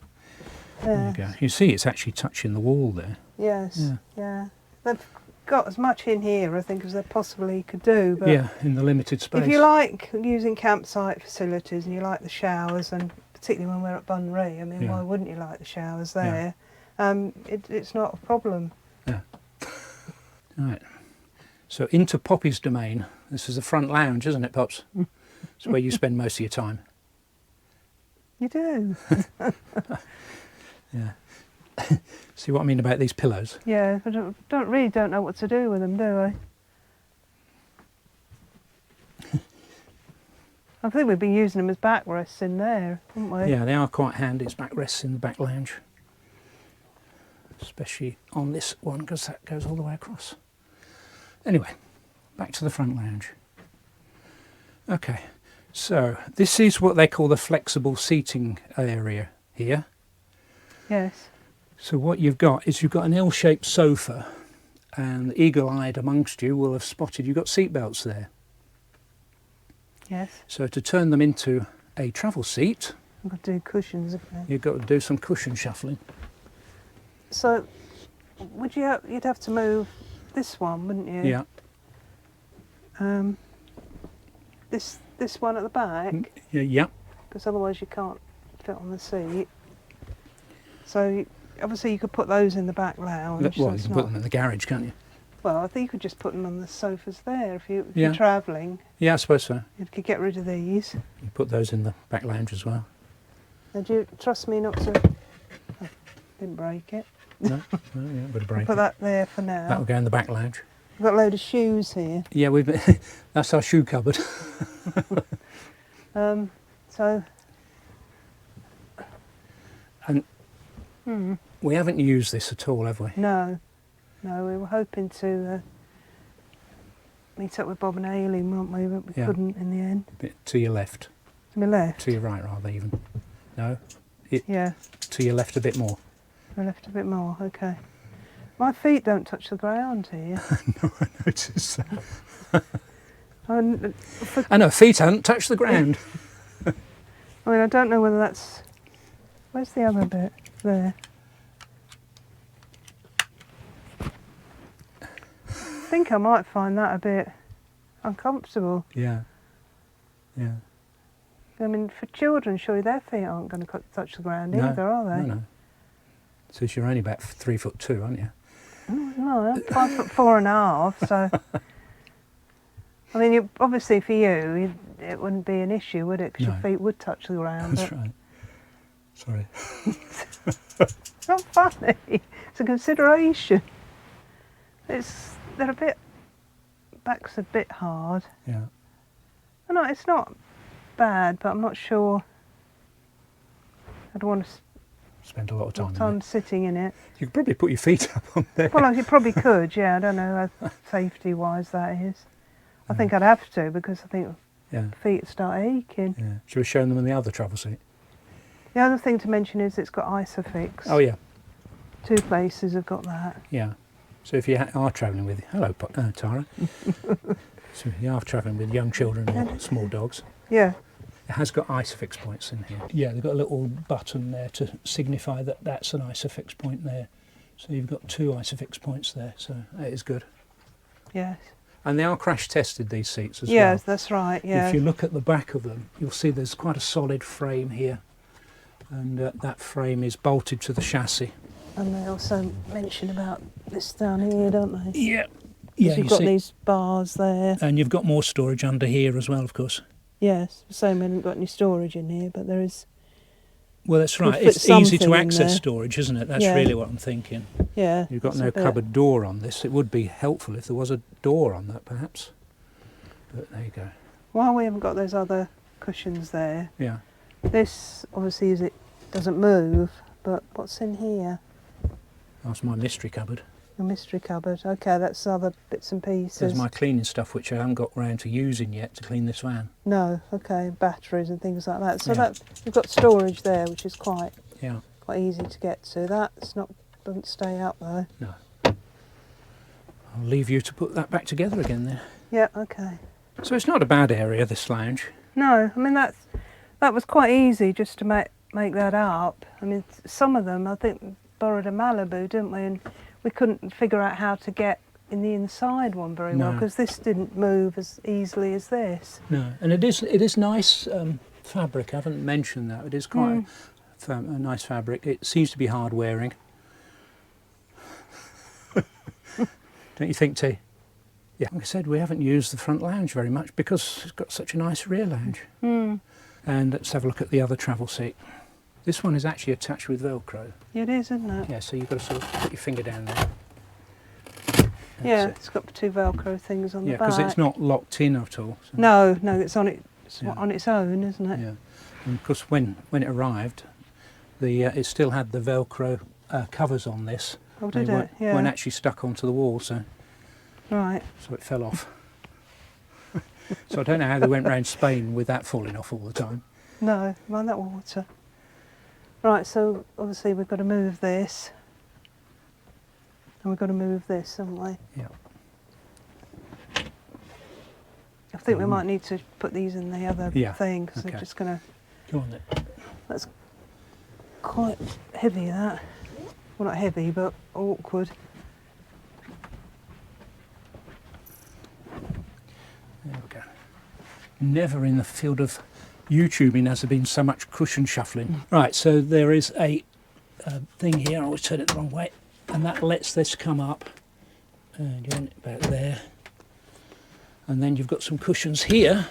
there you go. You see, it's actually touching the wall there. Yes. Yeah. They've got as much in here, I think, as they possibly could do. But yeah, in the limited space. If you like using campsite facilities and you like the showers, and particularly when we're at Bunree, I mean, why wouldn't you like the showers there? Yeah. It's not a problem. Yeah. Right. So into Poppy's domain. This is the front lounge, isn't it, Pops? It's where you spend most of your time. You do. Yeah. See what I mean about these pillows? Yeah, I don't know what to do with them, do I? I think we've been using them as backrests in there, haven't we? Yeah, they are quite handy as backrests in the back lounge. Especially on this one, because that goes all the way across. Anyway, back to the front lounge. Okay, so this is what they call the flexible seating area here. Yes. So what you've got is you've got an L-shaped sofa, and the eagle-eyed amongst you will have spotted you've got seat belts there. Yes. So to turn them into a travel seat, I've got to do cushions again. you've got to do some cushion shuffling. So, you'd have to move this one, wouldn't you? Yeah. This one at the back, Yeah. because otherwise you can't fit on the seat. So obviously you could put those in the back lounge. Well, you can put them in the garage, can't you? Well, I think you could just put them on the sofas there if you're Yeah. travelling. Yeah, I suppose so. You could get rid of these. You put those in the back lounge as well. Now, do you trust me not to? Oh, didn't break it. No, yeah, but a break. Put that there for now. That'll go in the back lounge. I've got a load of shoes here. Yeah, that's our shoe cupboard. So. And we haven't used this at all, have we? No, we were hoping to meet up with Bob and Aileen, weren't we? But we couldn't in the end. To your left. To my left? To your right, rather, even. No? Yeah. To your left a bit more. I left a bit more, okay. My feet don't touch the ground here. No, I noticed that. I know, feet haven't touched the ground. mean, I don't know whether that's... Where's the other bit? There. I think I might find that a bit uncomfortable. Yeah. Yeah. I mean, for children, surely their feet aren't going to touch the ground either, are they? No. Since you're only about 3'2", aren't you? No, I'm 5'4.5", so... I mean, obviously for you, it wouldn't be an issue, would it? Because your feet would touch the ground. That's right. Sorry. It's not funny. It's a consideration. They're a bit... Back's a bit hard. Yeah. No, it's not bad, but I'm not sure I'd want to Spend a lot of time in time it. sitting in it. You could probably put your feet up on there. Well, you probably could, yeah. I don't know how safety-wise that is. I think I'd have to, because I think feet start aching. Yeah. Should we show them in the other travel seat? The other thing to mention is it's got Isofix. Oh, yeah. 2 places have got that. Yeah. So if you are travelling with... Hello, Tara. So if you are travelling with young children or small dogs... Yeah. It has got Isofix points in here. Yeah, they've got a little button there to signify that that's an Isofix point there. So you've got 2 Isofix points there, so that is good. Yes. And they are crash tested, these seats as well. Yes, that's right, yeah. If you look at the back of them, you'll see there's quite a solid frame here. And that frame is bolted to the chassis. And they also mention about this down here, don't they? Yeah. Yeah, you've got these bars there. And you've got more storage under here as well, of course. Yes, same, we haven't got any storage in here, but there is... Well, that's right. It's easy to access storage, isn't it? That's really what I'm thinking. Yeah. You've got no cupboard door on this. It would be helpful if there was a door on that, perhaps. But there you go. While we haven't got those other cushions there, yeah. This obviously doesn't move, but what's in here? That's my mystery cupboard. The mystery cupboard. Okay, that's other bits and pieces. There's my cleaning stuff, which I haven't got round to using yet to clean this van. No, okay, batteries and things like that. So that you've got storage there, which is quite easy to get to. Doesn't stay up though. No. I'll leave you to put that back together again there. Yeah, okay. So it's not a bad area, this lounge. No, I mean that was quite easy just to make that up. I mean, some of them I think borrowed a Malibu, didn't we? And we couldn't figure out how to get in the inside one very well, because this didn't move as easily as this. No, and it is nice fabric. I haven't mentioned that. It is quite a nice fabric. It seems to be hard wearing. Don't you think, T? Yeah. Like I said, we haven't used the front lounge very much because it's got such a nice rear lounge. And let's have a look at the other travel seat. This one is actually attached with Velcro. Yeah, it is, isn't it? Yeah, so you've got to sort of put your finger down there. Yeah, it's got 2 Velcro things on the back. Yeah, because it's not locked in at all. So. No, it's on Yeah. on its own, isn't it? Yeah, and of course when it arrived, it still had the Velcro covers on this. Oh, did They it? Yeah. weren't actually stuck onto the wall, so Right. it fell off. So I don't know how they went round Spain with that falling off all the time. No, mind that water. Right, so obviously we've got to move this. And we've got to move this, haven't we? Yeah. I think we might need to put these in the other thing, because they're just going to... Go on then. That's quite heavy, that. Well, not heavy, but awkward. There we go. Never in the field of YouTubing has there been so much cushion shuffling. Right, so there is a thing here, I always turn it the wrong way, and that lets this come up, again about there, and then you've got some cushions here,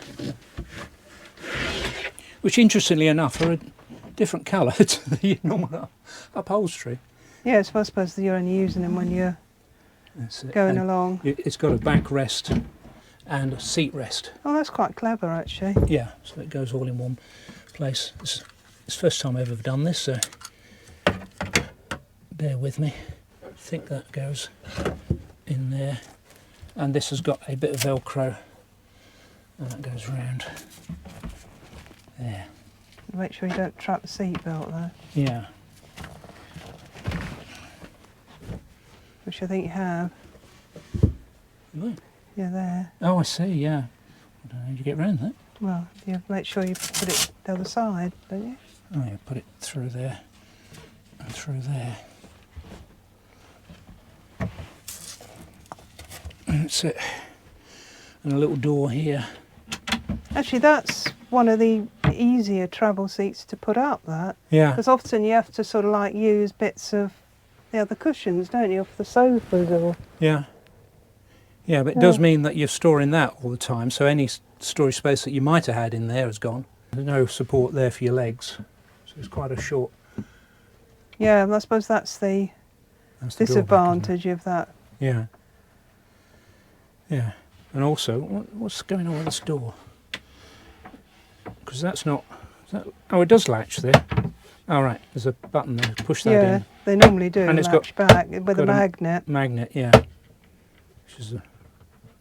which interestingly enough are a different colour to the normal upholstery. Yes, well, I suppose you're only using them when you're going along. It's got a backrest and a seat rest. Oh, that's quite clever, actually. Yeah, so it goes all in one place. It's the first time I've ever done this, so bear with me. I think that goes in there. And this has got a bit of Velcro, and that goes round there. Make sure you don't trap the seat belt, though. Yeah. Which I think you have. Really? Yeah, there. Oh, I see, yeah. I don't know how you get round that. Well, you make sure you put it the other side, don't you? Oh, you put it through there and through there. That's it. And a little door here. Actually, that's one of the easier travel seats to put up, that. Yeah. Because often you have to sort of like use bits of the other cushions, don't you, off the sofas or... Yeah. Yeah, but it does mean that you're storing that all the time, so any storage space that you might have had in there is gone. There's no support there for your legs, so it's quite a short... Yeah, and I suppose that's the disadvantage of that. Yeah. Yeah. And also, what's going on with this door? Because that's not... oh, it does latch there. Oh, right, there's a button there. Push that in. Yeah, they normally do, and it's latch back with a magnet. Magnet, yeah. Which is, I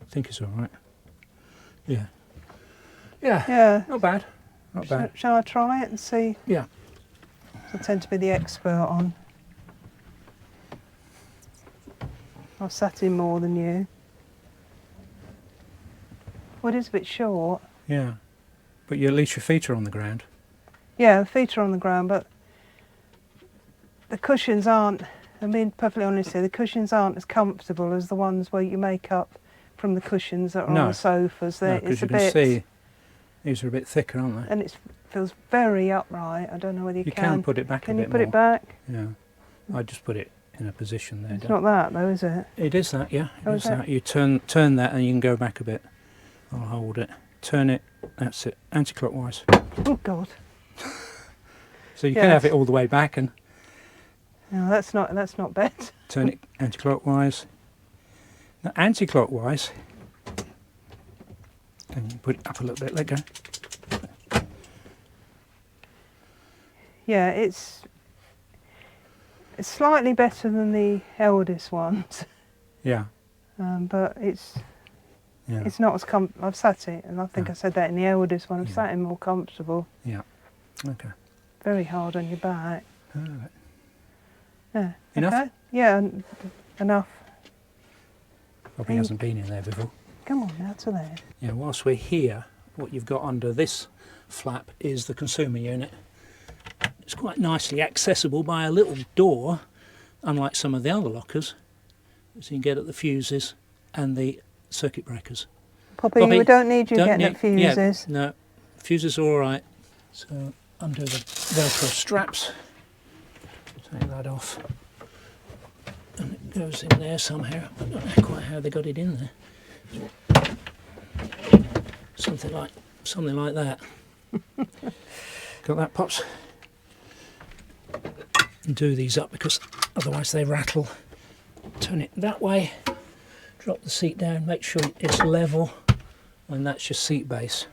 think it's all right. Yeah. Yeah. Yeah. Not bad. Not bad. Shall I try it and see? Yeah. I tend to be the expert on. I've sat in more than you. Well, it is a bit short. Yeah. But at least your feet are on the ground. Yeah, the feet are on the ground, but the cushions aren't, I'm being perfectly honest here, the cushions aren't as comfortable as the ones where you make up from the cushions that are on the sofas. No, because you can see these are a bit thicker, aren't they? And it feels very upright. I don't know whether you can. You can put it back a bit more. Can you put it back? Yeah. I just put it in a position there. It's not that though, is it? It is that, yeah. It is that. You turn that and you can go back a bit. I'll hold it. Turn it. That's it. Anti-clockwise. Oh God. So you can have it all the way back and... No, that's not bad. Turn it anti-clockwise. Now anti-clockwise, and you put it up a little bit, let go. Yeah, it's slightly better than the eldest ones. Yeah. But it's not as I've sat it, and I think I said that in the eldest one. I've sat in more comfortable. Yeah. Okay. Very hard on your back. All right. Yeah. Enough? Okay. Yeah, enough. Probably hasn't been in there before. Come on now to there. Yeah, whilst we're here, what you've got under this flap is the consumer unit. It's quite nicely accessible by a little door, unlike some of the other lockers. So you can get at the fuses and the circuit breakers. Poppy, we don't need you getting at fuses. Yeah, no, fuses are all right. So undo the Velcro straps. Take that off. And it goes in there somehow. I don't know quite how they got it in there. Something like that. Got that, Pops? and do these up because otherwise they rattle. Turn it that way, drop the seat down, make sure it's level, and that's your seat base.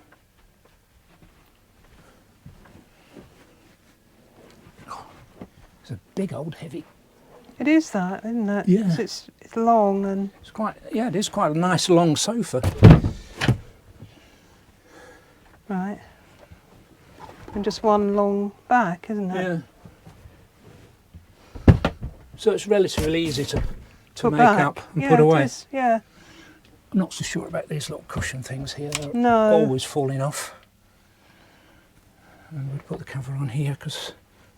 Oh, it's a big old heavy. It is that, isn't it? Yeah. 'Cause it's long and... It's quite, yeah, it is quite a nice long sofa. Right. And just one long back, isn't it? Yeah. So it's relatively easy to Put make back. up and Yeah, put away. it is, yeah. I'm not so sure about these little cushion things here. They're No. always falling off. And we'll put the cover on here because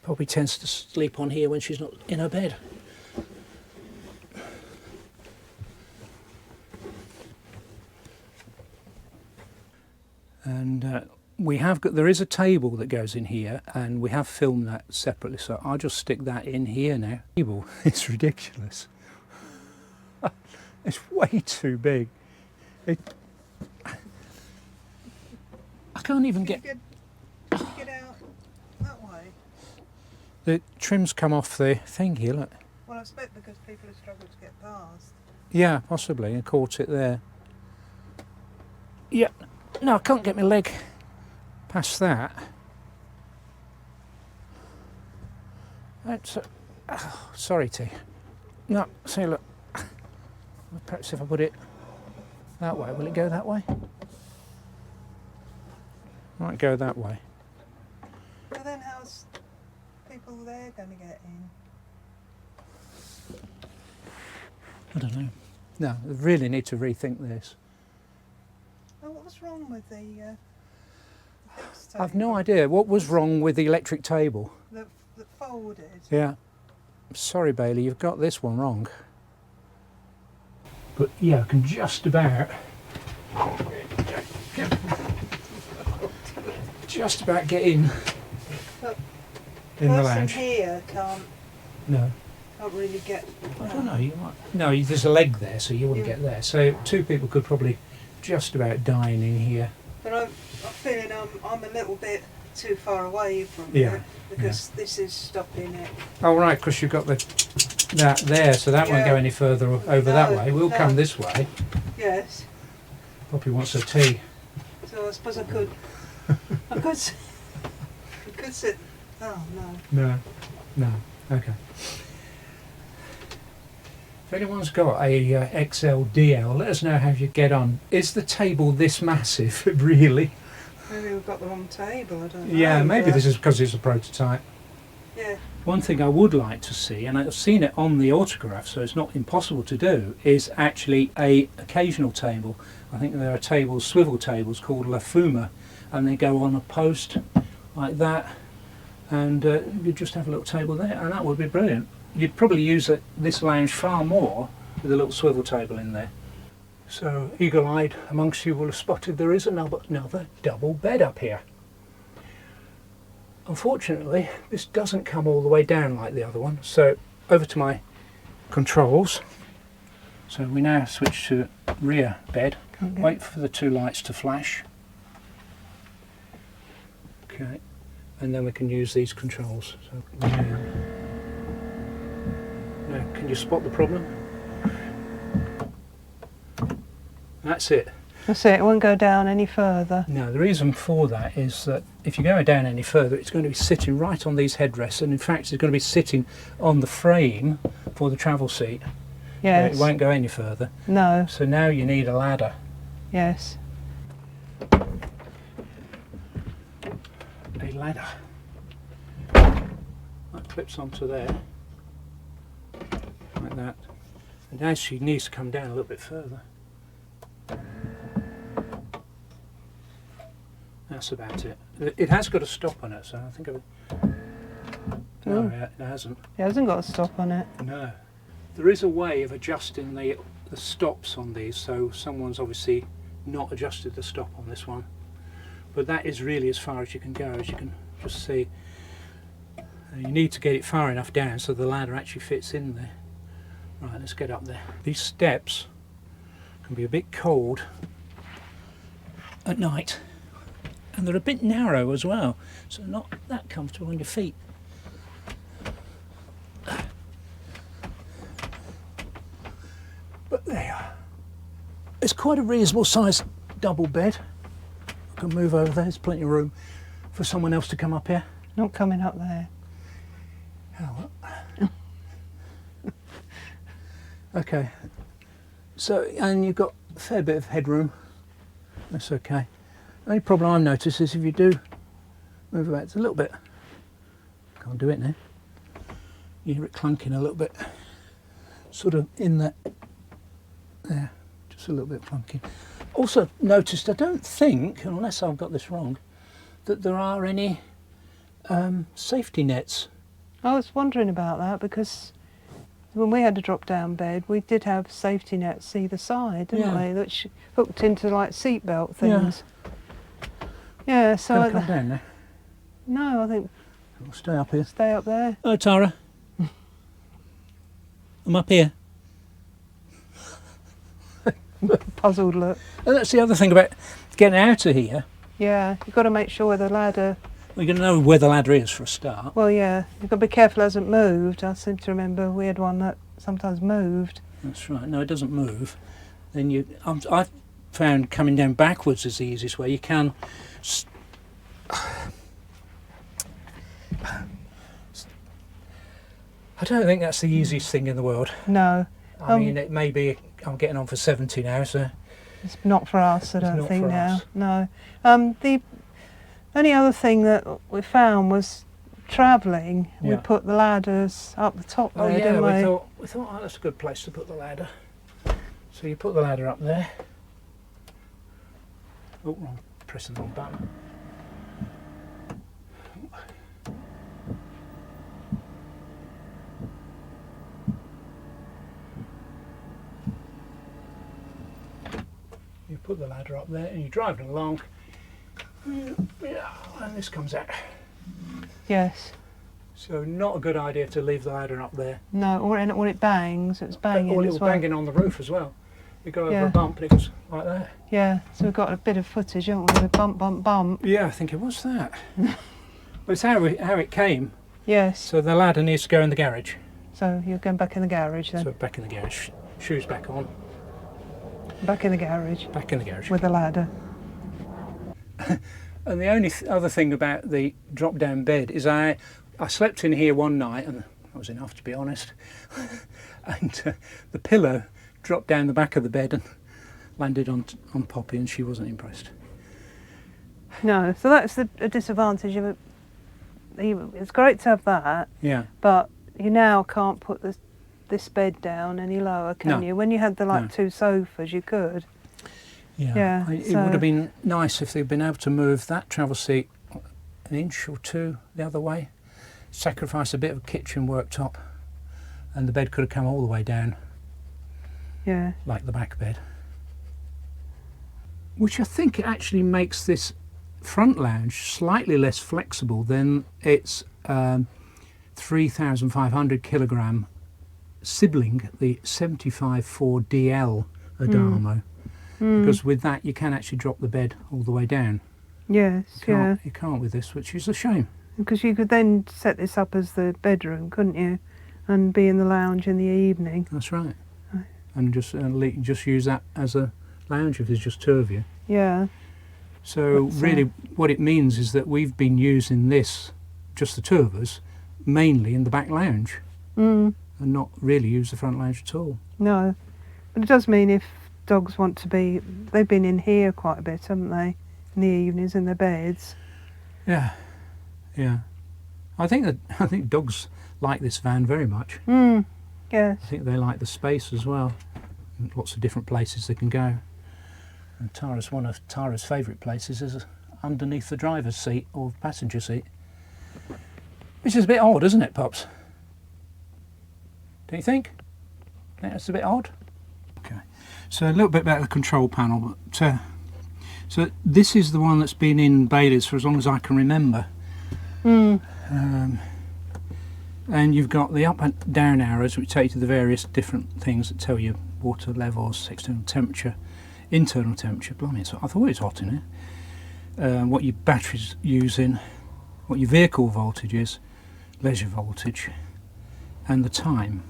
Poppy tends to sleep on here when she's not in her bed. And we have got, there is a table that goes in here, and we have filmed that separately, so I'll just stick that in here now. Table, it's ridiculous. It's way too big. I can't even get... Get out that way? The trims come off the thing here, look. Well, I expect because people have struggled to get past. Yeah, possibly, and caught it there. Yeah, no, I can't get my leg past that. That's sorry, T. No, see, look. Perhaps if I put it that way, will it go that way? Might go that way. But then how's people there going to get in? I don't know. No, I really need to rethink this. Oh, what was wrong with the fixed I've no table idea. What was wrong with the electric table? that folded? Yeah. Sorry, Bailey, you've got this one wrong. But yeah, I can just about get in But in the person lounge. here can't really get. I don't know. You might. No, there's a leg there, so you wouldn't Yeah. get there. So two people could probably just about dine in here. But I'm feeling I'm a little bit too far away from Yeah, it because this is stopping it. Oh right, because you've got that there, so that won't Yeah. go any further over that No, way. We'll no. come this way. Yes. Poppy wants a tea. So I suppose I could. I could sit. Oh no. No. Okay. If anyone's got a XL DL, let us know how you get on. Is the table this massive, really? Maybe we've got the wrong table. I don't know. Yeah, maybe but- this is because it's a prototype. Yeah. One thing I would like to see, and I've seen it on the autograph, so it's not impossible to do, is actually a occasional table. I think there are tables, swivel tables called La Fuma, and they go on a post like that, and you just have a little table there, and that would be brilliant. You'd probably use this lounge far more with a little swivel table in there. So eagle-eyed amongst you will have spotted there is another double bed up here. Unfortunately, this doesn't come all the way down like the other one, so over to my controls. So we now switch to rear bed. Okay. Wait for the two lights to flash. Okay, and then we can use these controls. So now, can you spot the problem? That's it. That's it. It won't go down any further. No, the reason for that is that if you go down any further, it's going to be sitting right on these headrests, and in fact it's going to be sitting on the frame for the travel seat. Yes. It won't go any further. No. So now you need a ladder. Yes. A ladder. That clips onto there, like that. And now she needs to come down a little bit further. That's about it. It has got a stop on it, so I think of it. No, it hasn't. It hasn't got a stop on it. No. There is a way of adjusting the stops on these, so someone's obviously not adjusted the stop on this one. But that is really as far as you can go, as you can just see. You need to get it far enough down so the ladder actually fits in there. Right, let's get up there. These steps can be a bit cold at night, and they're a bit narrow as well, so not that comfortable on your feet. there you are. It's quite a reasonable sized double bed. I can move over there, there's plenty of room for someone else to come up here. Not coming up there. Oh, well. Okay, so, and you've got a fair bit of headroom. That's okay. The only problem I've noticed is if you do move about, it's a little bit, can't do it now. You hear it clunking a little bit, sort of in that, there, just a little bit clunky. Also noticed, I don't think, unless I've got this wrong, that there are any safety nets. I was wondering about that because when we had a drop-down bed, we did have safety nets either side, didn't we, which hooked into like seatbelt things. Yeah, so... Can I come down there? No, I think... I'll stay up here. Stay up there. Oh, Tara. I'm up here. Puzzled look. And that's the other thing about getting out of here. Yeah, you've got to make sure the ladder... We're going to know where the ladder is for a start. Well, yeah, you've got to be careful it hasn't moved. I seem to remember we had one that sometimes moved. That's right. No, it doesn't move. Then I've found coming down backwards is the easiest way. You can... I don't think that's the easiest thing in the world. No. I mean, it may be, I'm getting on for 70 now, so... It's not for us, I don't think now. Us. No. The only other thing that we found was travelling. Yeah. We put the ladders up the top there, didn't we thought oh, that's a good place to put the ladder. So you put the ladder up there. Oh, wrong, pressing the wrong button. You put the ladder up there and you're driving along. Yeah, and this comes out. Yes. So not a good idea to leave the ladder up there. No, or it bangs, it's banging or as it's well. banging on the roof as well. You go over a bump and it goes like that. Yeah, so we've got a bit of footage, haven't we? Bump, bump, bump. Yeah, I think it was that. Well, it's how it came. Yes. So the ladder needs to go in the garage. So you're going back in the garage then? So back in the garage. Shoes back on. Back in the garage. Back in the garage. With the ladder. And the only other thing about the drop-down bed is I slept in here one night, and that was enough to be honest, and the pillow dropped down the back of the bed and landed on Poppy, and she wasn't impressed. No, so that's a disadvantage of it. It's great to have that, Yeah. but you now can't put this bed down any lower, can you? When you had the two sofas, you could. Yeah, it would have been nice if they'd been able to move that travel seat an inch or two the other way, sacrifice a bit of kitchen worktop, and the bed could have come all the way down. Yeah. Like the back bed. Which I think actually makes this front lounge slightly less flexible than its 3,500 kilogram sibling, the 75.4 DL Adamo. Because with that you can actually drop the bed all the way down. Yes, You can't with this, which is a shame. Because you could then set this up as the bedroom, couldn't you? And be in the lounge in the evening. That's right. And just use that as a lounge if there's just two of you. Yeah. So really what it means is that we've been using this, just the two of us, mainly in the back lounge. And not really use the front lounge at all. No. But it does mean if dogs want to be... They've been in here quite a bit, haven't they? In the evenings, in their beds. Yeah. Yeah. I think dogs like this van very much. Yes. I think they like the space as well. And lots of different places they can go. And one of Tara's favourite places is underneath the driver's seat or passenger seat. Which is a bit odd, isn't it, Pops? Don't you think? I think that's a bit odd. Okay. So a little bit about the control panel. But, so this is the one that's been in Bailey's for as long as I can remember. And you've got the up and down arrows which take you to the various different things that tell you water levels, external temperature, internal temperature. Blimey, I thought it was hot in here. What your battery's using, what your vehicle voltage is, leisure voltage, and the time.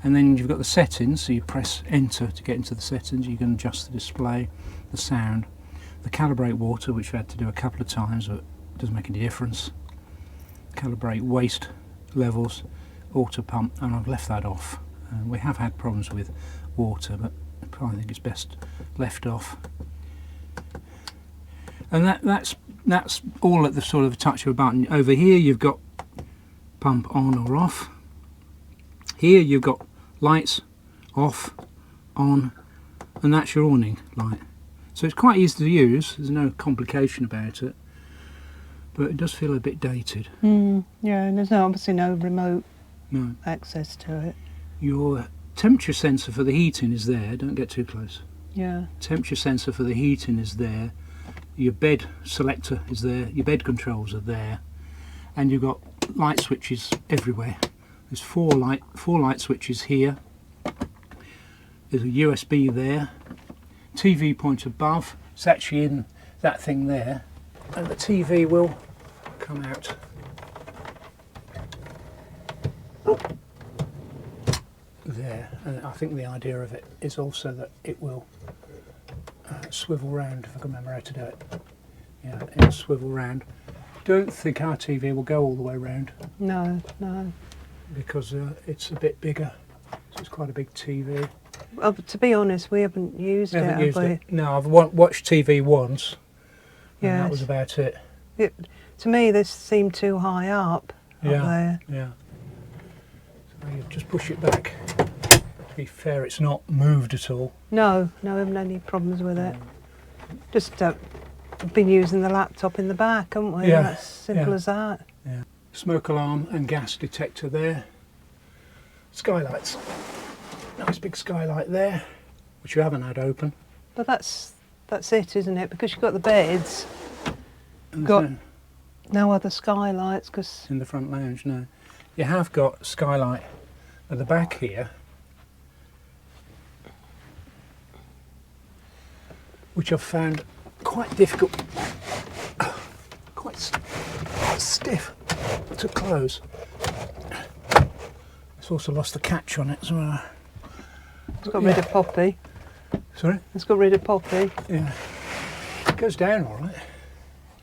And then you've got the settings, so you press enter to get into the settings. You can adjust the display, the sound, the calibrate water, which we had to do a couple of times, but it doesn't make any difference. Calibrate waste levels, auto pump, and I've left that off. We have had problems with water, but I think it's best left off. And that's all at the sort of touch of a button. Over here you've got pump on or off. Here you've got lights off, on, and that's your awning light. So it's quite easy to use, there's no complication about it, but it does feel a bit dated. Yeah, and there's obviously no remote access to it. Your temperature sensor for the heating is there, don't get too close. Yeah. Temperature sensor for the heating is there, your bed selector is there, your bed controls are there, and you've got light switches everywhere. There's four light switches here. There's a USB there. TV point above. It's actually in that thing there, and the TV will come out. There, and I think the idea of it is also that it will swivel round, if I can remember how to do it. Yeah, it'll swivel round. Don't think our TV will go all the way round. No, no. Because it's a bit bigger, so it's quite a big TV. Well, to be honest, we haven't used it. Have we? No, I've watched TV once, and Yes. that was about it. To me, this seemed too high up there. Yeah. So you just push it back. To be fair, it's not moved at all. No, we haven't had any problems with it. Just been using the laptop in the back, haven't we? Yeah. That's simple as that. Yeah. Smoke alarm and gas detector there. Skylights. Nice big skylight there, which you haven't had open. But that's it, isn't it? Because you've got the beds. And Got no other skylights, because in the front lounge, no. You have got skylight at the back here, which I've found quite difficult, quite stiff to close. It's also lost the catch on it as well. it's got rid of Poppy. Sorry? It's got rid of Poppy. Yeah. It goes down all right.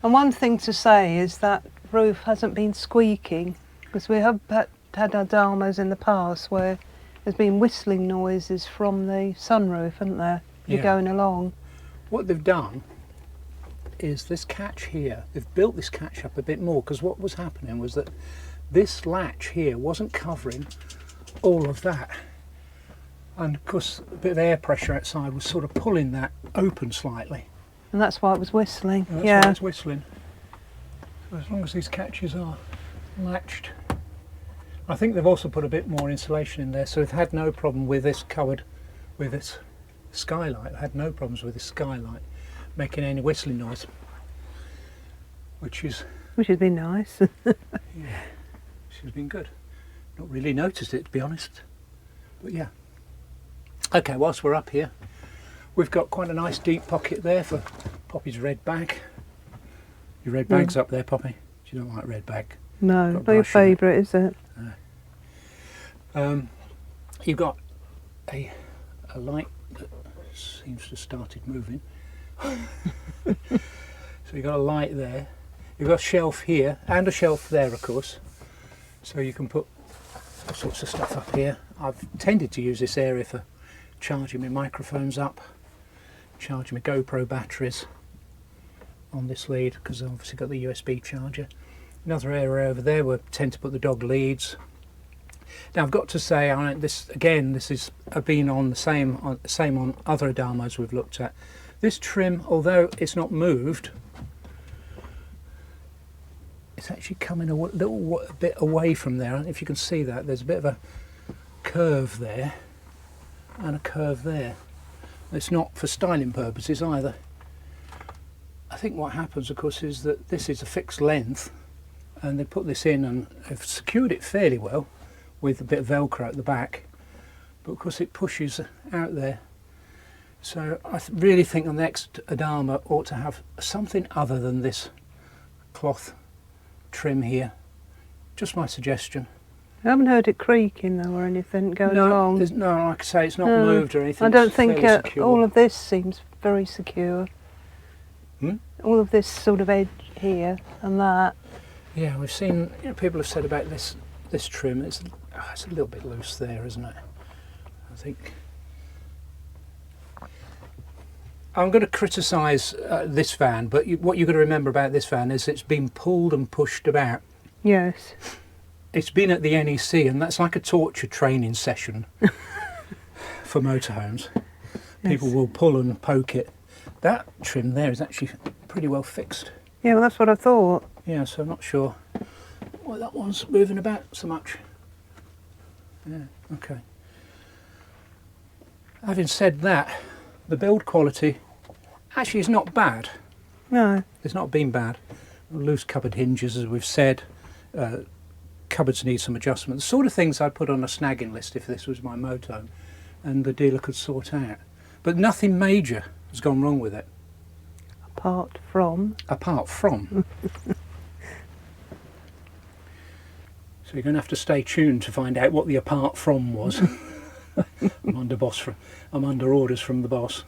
And one thing to say is that roof hasn't been squeaking, because we have had our Dalmos in the past where there's been whistling noises from the sunroof, haven't there? You're going along. What they've done is this catch here, they've built this catch up a bit more, because what was happening was that this latch here wasn't covering all of that, and of course a bit of air pressure outside was sort of pulling that open slightly. And that's why it was whistling. And that's why it's whistling. So as long as these catches are latched. I think they've also put a bit more insulation in there, so they've had no problem with this covered with this skylight. They've had no problems with this skylight making any whistling noise, which has been nice. yeah, which has been good. Not really noticed it, to be honest, but yeah. Okay, whilst we're up here, we've got quite a nice deep pocket there for Poppy's red bag. Your red bag's up there, Poppy. You don't like red bag. No, not your favourite, is it? You've got a light that seems to have started moving. So you've got a light there. You've got a shelf here and a shelf there, of course. So you can put all sorts of stuff up here. I've tended to use this area for charging my microphones up, charging my GoPro batteries on this lead, because I've obviously got the USB charger. Another area over there where I tend to put the dog leads. Now I've got to say, this is been on the same on other Adamos we've looked at. This trim, although it's not moved, it's actually coming a little bit away from there. I don't know if you can see that. There's a bit of a curve there and a curve there. It's not for styling purposes either. I think what happens, of course, is that this is a fixed length, and they put this in and have secured it fairly well with a bit of Velcro at the back, but of course it pushes out there. So I really think the next Adama ought to have something other than this cloth trim here. Just my suggestion. I haven't heard it creaking though or anything going along. No, like I say, it's not moved or anything. I don't It's think fairly secure. all of this seems very secure. Hmm? All of this sort of edge here and that. Yeah, we've seen, people have said about this trim, it's a little bit loose there, isn't it? I think. I'm going to criticise this van, but what you've got to remember about this van is it's been pulled and pushed about. Yes. It's been at the NEC, and that's like a torture training session for motorhomes. People will pull and poke it. That trim there is actually pretty well fixed. Yeah, well, that's what I thought. Yeah, so I'm not sure why that one's moving about so much. Yeah, okay. Having said that, the build quality actually is not bad. No. It's not been bad. Loose cupboard hinges, as we've said. Cupboards need some adjustment. The sort of things I'd put on a snagging list if this was my motorhome and the dealer could sort out. But nothing major has gone wrong with it. Apart from. So you're going to have to stay tuned to find out what the apart from was. I'm under orders from the boss.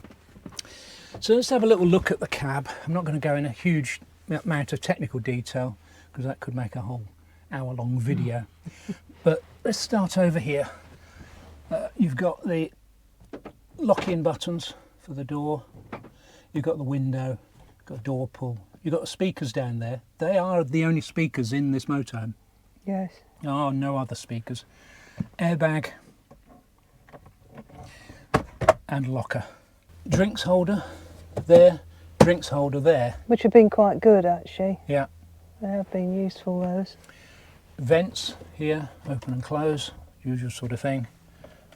So let's have a little look at the cab. I'm not going to go in a huge amount of technical detail because that could make a whole hour-long video. But let's start over here. You've got the lock-in buttons for the door. You've got the window. You've got a door pull. You've got the speakers down there. They are the only speakers in this motorhome. Yes. There are no other speakers. Airbag and locker. Drinks holder there, drinks holder there. Which have been quite good actually. Yeah. They have been useful, those. Vents here, open and close, usual sort of thing.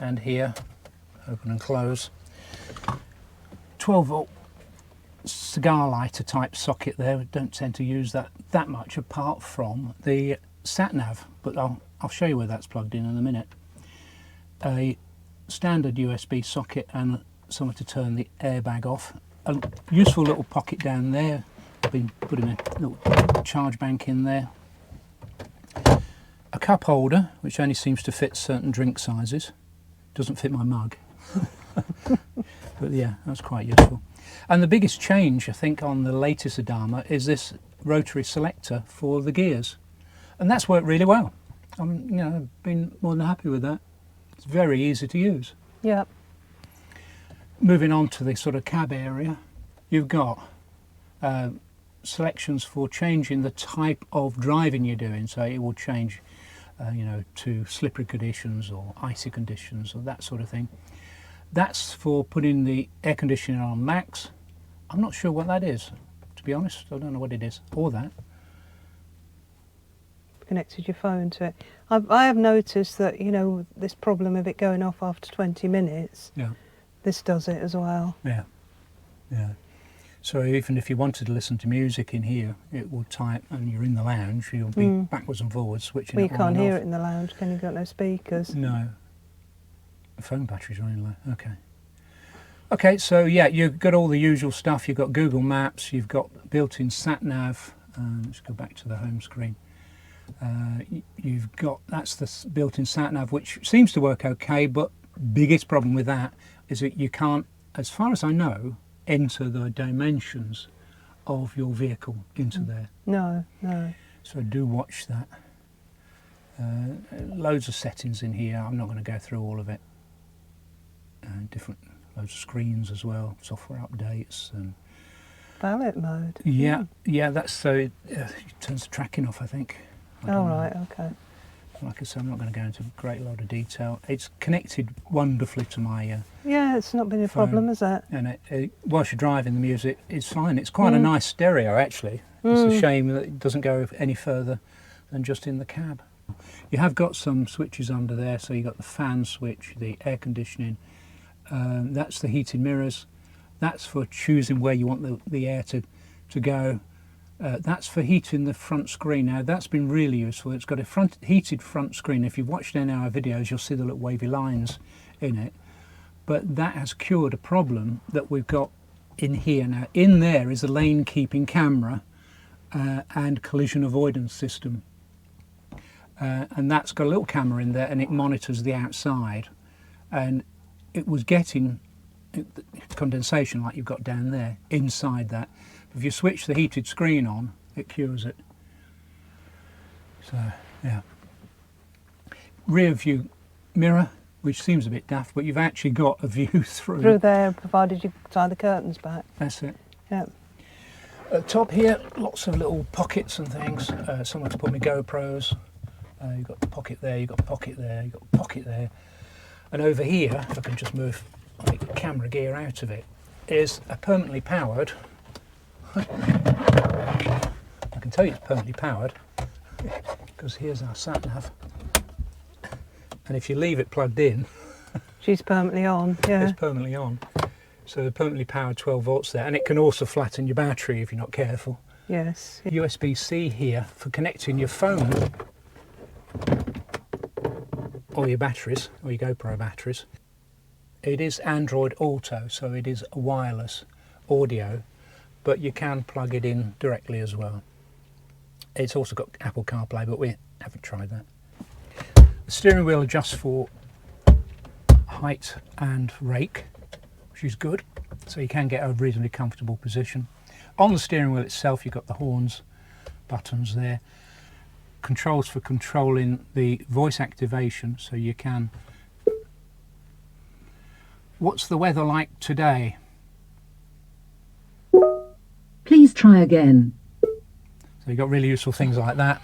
And here, open and close. 12 volt cigar lighter type socket there. We don't tend to use that much apart from the sat nav, but I'll show you where that's plugged in a minute. A standard USB socket and somewhere to turn the airbag off. A useful little pocket down there. I've been putting a little charge bank in there. A cup holder, which only seems to fit certain drink sizes. Doesn't fit my mug. But yeah, that's quite useful. And the biggest change, I think, on the latest Adamo is this rotary selector for the gears. And that's worked really well. I've been more than happy with that. It's very easy to use. Yeah. Moving on to the sort of cab area, you've got selections for changing the type of driving you're doing. So it will change, to slippery conditions or icy conditions or that sort of thing. That's for putting the air conditioning on max. I'm not sure what that is, to be honest. I don't know what it is, or that. Connected your phone to it. I have noticed that, this problem of it going off after 20 minutes, Yeah. this does it as well. Yeah, yeah. So even if you wanted to listen to music in here, it will type, and you're in the lounge, you'll be backwards and forwards switching Well, it you on and can't hear off. it in the lounge, can you? Got no speakers. No. The phone battery's running low. Okay. Okay, so yeah, you've got all the usual stuff. You've got Google Maps, you've got built-in sat-nav. Let's go back to the home screen. You've got, that's the built-in sat-nav, which seems to work okay, but biggest problem with that is that you can't, as far as I know, enter the dimensions of your vehicle into there. No, no. So do watch that. Loads of settings in here. I'm not going to go through all of it. Loads of screens as well, software updates and Ballot mode. yeah, that's so it turns the tracking off, I think. Oh right, okay. Like I said, I'm not going to go into a great lot of detail. It's connected wonderfully to my Yeah, it's not been a phone. problem, is it? And whilst you're driving, the music is fine. It's quite a nice stereo, actually. It's a shame that it doesn't go any further than just in the cab. You have got some switches under there, so you've got the fan switch, the air conditioning, that's the heated mirrors, that's for choosing where you want the air to go. That's for heating the front screen. Now that's been really useful. It's got a heated front screen. If you've watched any of our videos, you'll see the little wavy lines in it. But that has cured a problem that we've got in here. Now in there is a lane keeping camera and collision avoidance system. and that's got a little camera in there and it monitors the outside, and it was getting condensation like you've got down there inside that. If you switch the heated screen on, it cures it. So yeah, rear view mirror, which seems a bit daft, but you've actually got a view through there, provided you tie the curtains back. That's it. Yeah. At the top here, lots of little pockets and things, somewhere to put my GoPros. You've got the pocket there, you've got the pocket there, you've got the pocket there. And over here, if I can just move the camera gear out of it, is a permanently powered, I can tell you it's permanently powered, because here's our sat nav. And if you leave it plugged in, she's permanently on. Yeah, it's permanently on. So the permanently powered 12 volts there, and it can also flatten your battery if you're not careful. Yes. USB-C here for connecting your phone or your batteries, or your GoPro batteries. It is Android Auto, so it is wireless audio, but you can plug it in directly as well. It's also got Apple CarPlay, but we haven't tried that. The steering wheel adjusts for height and rake, which is good, so you can get a reasonably comfortable position. On the steering wheel itself, you've got the horns buttons there, controls for controlling the voice activation, so you can. What's the weather like today? Please try again. So you've got really useful things like that.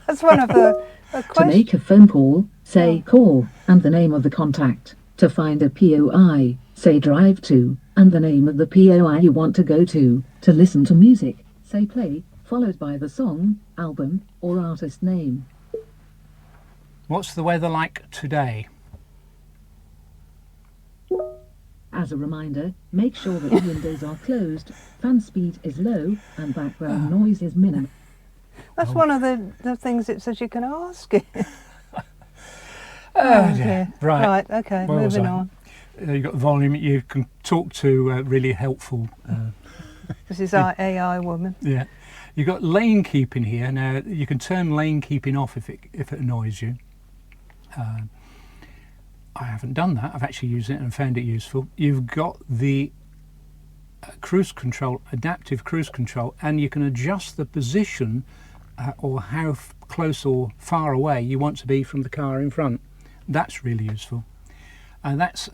That's one of the To questions. make a phone call, say call and the name of the contact. To find a POI, say drive to and the name of the POI you want to go to. To listen to music, say play, followed by the song, album or artist name. What's the weather like today? As a reminder, make sure that the windows are closed, fan speed is low and background noise is minimum. That's one of the things it says you can ask it. Oh, dear. Right. Right, okay, Where was moving I? on. You've got the volume. You can talk to really helpful. This is our AI woman. Yeah. You've got lane keeping here. Now you can turn lane keeping off if it annoys you. I haven't done that. I've actually used it and found it useful. You've got the cruise control, adaptive cruise control, and you can adjust the position or how close or far away you want to be from the car in front. That's really useful. And that's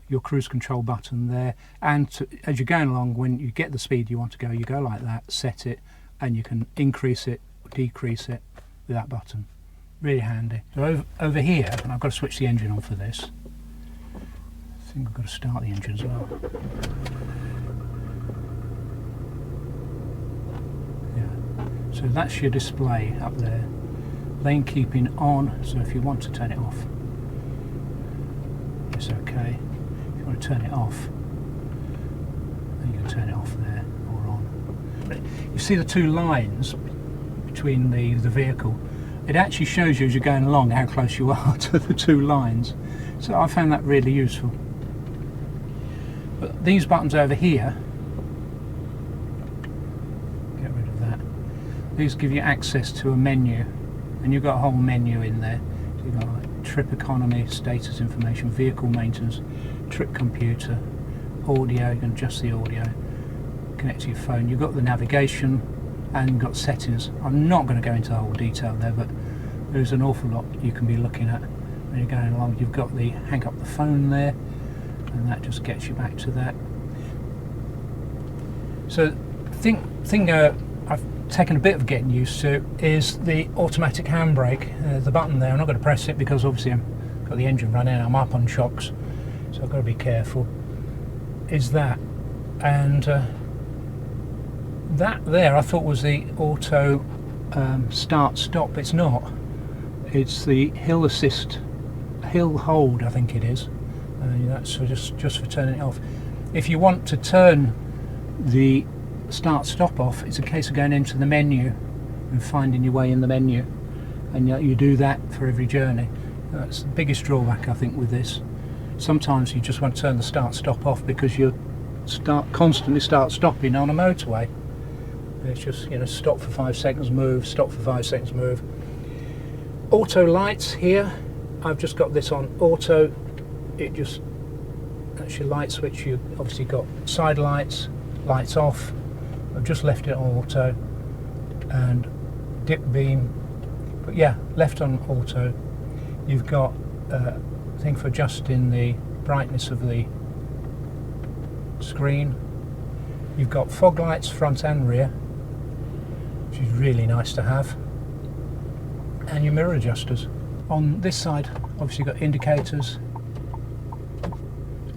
your cruise control button there. And as you're going along, when you get the speed you want to go, you go like that, set it, and you can increase it or decrease it with that button. Really handy. So over here, and I've got to switch the engine on for this. I think I've got to start the engine as well. Yeah. So that's your display up there. Lane keeping on, so if you want to turn it off, it's okay. If you want to turn it off, then you can turn it off there or on. You see the two lines between the vehicle. It actually shows you as you're going along how close you are to the two lines. So I found that really useful. But these buttons over here, get rid of that. These give you access to a menu, and you've got a whole menu in there. So you've got like trip economy, status information, vehicle maintenance, trip computer, audio. You can adjust the audio, connect to your phone. You've got the navigation, and you've got settings. I'm not going to go into the whole detail there, but there's an awful lot you can be looking at when you're going along. You've got the hang up the phone there, and that just gets you back to that. So thing I've taken a bit of getting used to is the automatic handbrake. The button there, I'm not going to press it because obviously I've got the engine running, I'm up on shocks, so I've got to be careful. Is that, and that there I thought was the auto start stop. It's not. It's the hill assist, hill hold I think it is. That's just for turning it off. If you want to turn the start stop off, it's a case of going into the menu and finding your way in the menu, and you do that for every journey. That's the biggest drawback I think with this. Sometimes you just want to turn the start stop off because you constantly start stopping on a motorway. It's just, stop for 5 seconds, move, stop for 5 seconds, move. auto lights here. I've just got this on auto. It just, that's your light switch. You've obviously got side lights, lights off. I've just left it on auto, and dip beam, but yeah, left on auto. You've got a thing for adjusting the brightness of the screen. You've got fog lights front and rear, which is really nice to have, and your mirror adjusters. On this side, obviously you've got indicators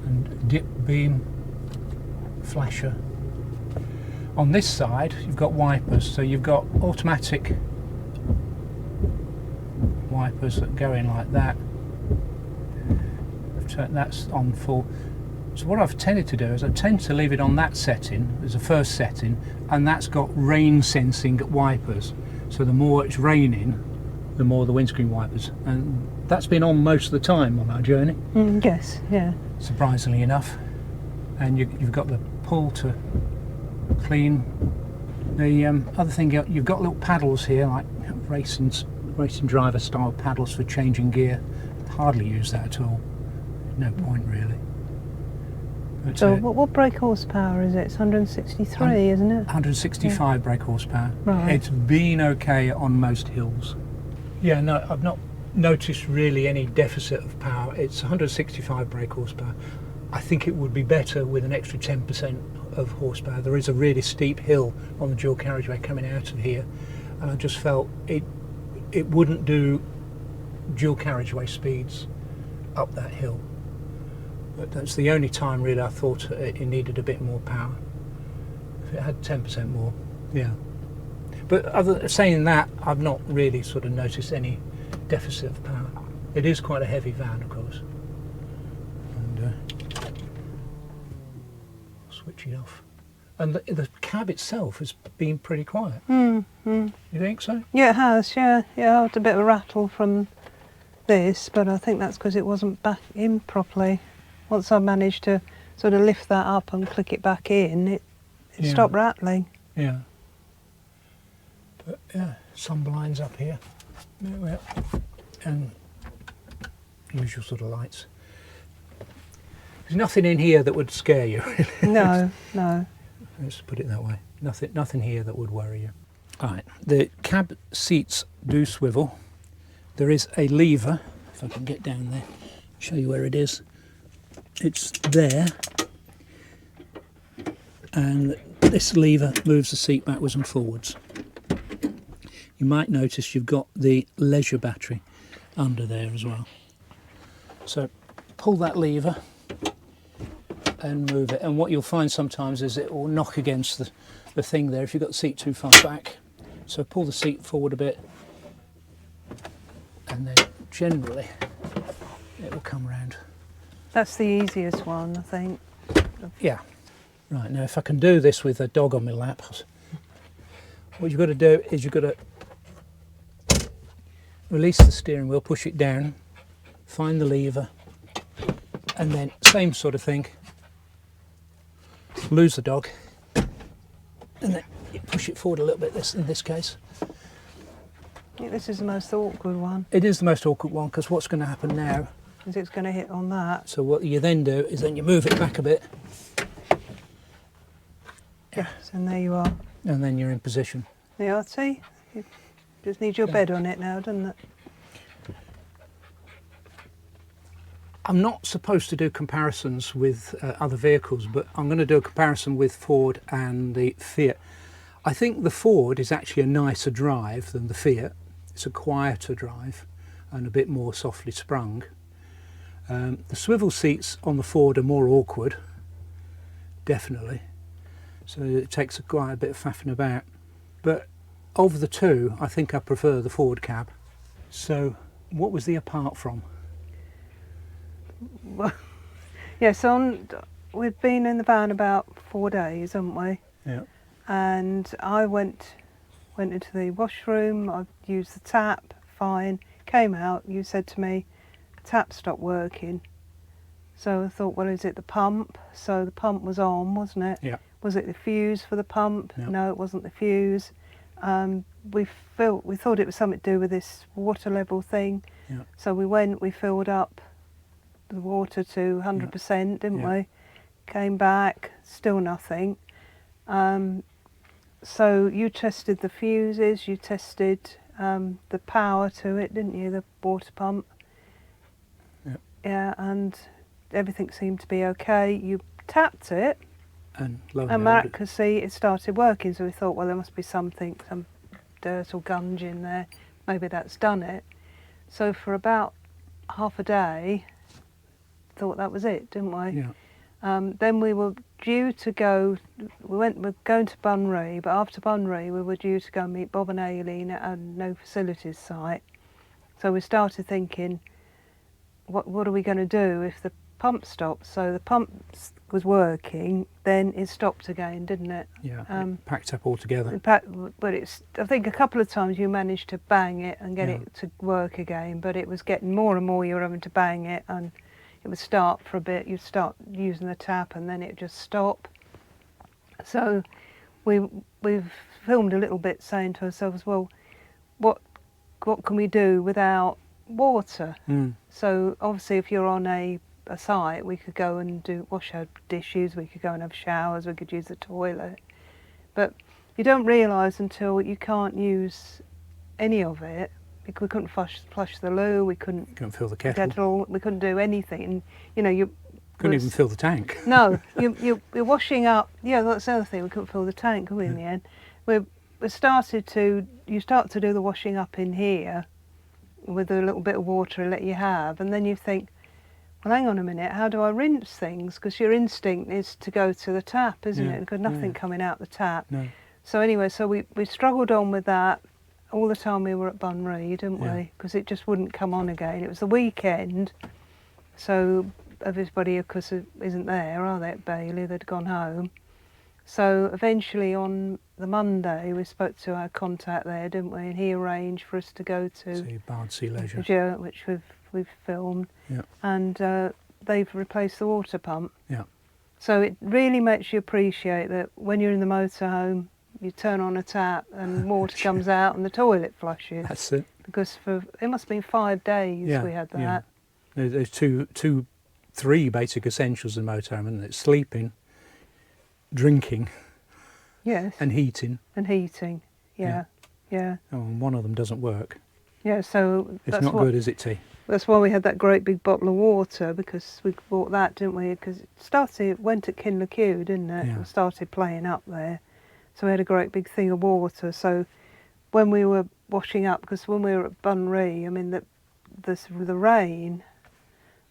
and dip beam, flasher. On this side, you've got wipers, so you've got automatic wipers that go in like that. That's on full. So what I've tended to do is I tend to leave it on that setting as a first setting, and that's got rain sensing wipers. So the more it's raining, the more the windscreen wipers, and that's been on most of the time on our journey. Yes, yeah. Surprisingly enough. And you've got the pull to clean. The other thing, you've got little paddles here, like racing driver style paddles for changing gear. Hardly use that at all. No point really. But, So what brake horsepower is it? It's 163, isn't it? 165 brake horsepower. Right. It's been okay on most hills. Yeah, no, I've not noticed really any deficit of power. It's 165 brake horsepower. I think it would be better with an extra 10% of horsepower. There is a really steep hill on the dual carriageway coming out of here, and I just felt it wouldn't do dual carriageway speeds up that hill. But that's the only time really I thought it needed a bit more power. If it had 10% more, yeah. But saying that, I've not really sort of noticed any deficit of power. It is quite a heavy van, of course. And switch it off. And the cab itself has been pretty quiet. You think so? Yeah, it has, yeah. Yeah, I had a bit of a rattle from this, but I think that's because it wasn't back in properly. Once I managed to sort of lift that up and click it back in, it stopped rattling. Yeah. But yeah, sun blinds up here. Yeah, and usual sort of lights. There's nothing in here that would scare you, really. No, no. Let's put it that way. Nothing here that would worry you. All right, the cab seats do swivel. There is a lever, if I can get down there, show you where it is. It's there, and this lever moves the seat backwards and forwards. You might notice you've got the leisure battery under there as well. So pull that lever and move it, and what you'll find sometimes is it will knock against the thing there if you've got the seat too far back. So pull the seat forward a bit, and then generally it will come round. That's the easiest one, I think. Yeah. Right, now if I can do this with a dog on my lap, what you've got to do is you've got to release the steering wheel, push it down, find the lever, and then same sort of thing, lose the dog, and then you push it forward a little bit in this case. I think this is the most awkward one. It is the most awkward one, because what's going to happen now, Because it's going to hit on that. so what you then do is then you move it back a bit, Yes, and there you are. and then you're in position. Yeah, see? You just need your bed on it now, doesn't it? I'm not supposed to do comparisons with other vehicles, but I'm going to do a comparison with Ford and the Fiat. I think the Ford is actually a nicer drive than the Fiat. It's a quieter drive and a bit more softly sprung. The swivel seats on the Ford are more awkward, definitely. So it takes quite a bit of faffing about. But of the two, I think I prefer the Ford cab. So what was the apart from? Well, yes, we've been in the van about 4 days, haven't we? Yeah. And I went into the washroom, I used the tap, fine, came out, you said to me, tap stopped working. So I thought, well, is it the pump? So the pump was on, wasn't it? Yeah. Was it the fuse for the pump? Yeah. No, it wasn't the fuse. we thought it was something to do with this water level thing. Yeah. So we filled up the water to 100%, didn't Yeah. we? Came back, still nothing. So you tested the fuses, you tested the power to it, didn't you? The water pump. Yeah. Yeah, and everything seemed to be okay. You tapped it, And lo and and behold, miraculously it started working. So we thought, well, there must be something, some dirt or gunge in there. Maybe that's done it. So for about half a day, thought that was it, didn't we? yeah, Then we were due to go. We're going to Bunbury, but after Bunbury, we were due to go and meet Bob and Aileen at a no facilities site. So we started thinking, what are we going to do if the pump stops? So the pump was working, then it stopped again, didn't it? yeah, it packed up altogether. But it's. I think a couple of times you managed to bang it and get Yeah. it to work again, but it was getting more and more. You were having to bang it, and it would start for a bit. You'd start using the tap, and then it just stop. So we've filmed a little bit, saying to ourselves, well, what can we do without water? Mm. So obviously, if you're on a site, we could go and wash our dishes, we could go and have showers, we could use the toilet. But you don't realise until you can't use any of it. We couldn't flush the loo, we couldn't Couldn't fill the kettle. we couldn't do anything. And, you know, you Couldn't even fill the tank. no, you're washing up. Yeah, that's the other thing. We couldn't fill the tank, could we? In the end, you start to do the washing up in here with a little bit of water let you have, and then you think, well, hang on a minute, how do I rinse things? Because your instinct is to go to the tap, isn't Yeah, it? Because nothing yeah. coming out the tap. No. So anyway, so we struggled on with that all the time we were at Bunbury, didn't Yeah. we? Because it just wouldn't come on again. It was the weekend, so everybody, of course, isn't there, are they, at Bailey? They'd gone home. So eventually on the Monday, we spoke to our contact there, didn't we? And he arranged for us to go to See, Bardsea Leisure. yeah, which we've filmed. Yeah. And they've replaced the water pump. Yeah. So it really makes you appreciate that when you're in the motorhome, you turn on a tap and water comes out and the toilet flushes. That's it. Because it must have been 5 days Yeah, we had that. yeah. There's three basic essentials in motorhome, and it's sleeping, drinking, Yes. and heating. And heating. Yeah. Yeah. Oh, and one of them doesn't work. Yeah. So It's not good, is it, T? That's why we had that great big bottle of water, because we bought that, didn't we? Because it went at Kinlochew, didn't it? Yeah. And started playing up there. So we had a great big thing of water. So when we were washing up, because when we were at Bunbury, I mean, the rain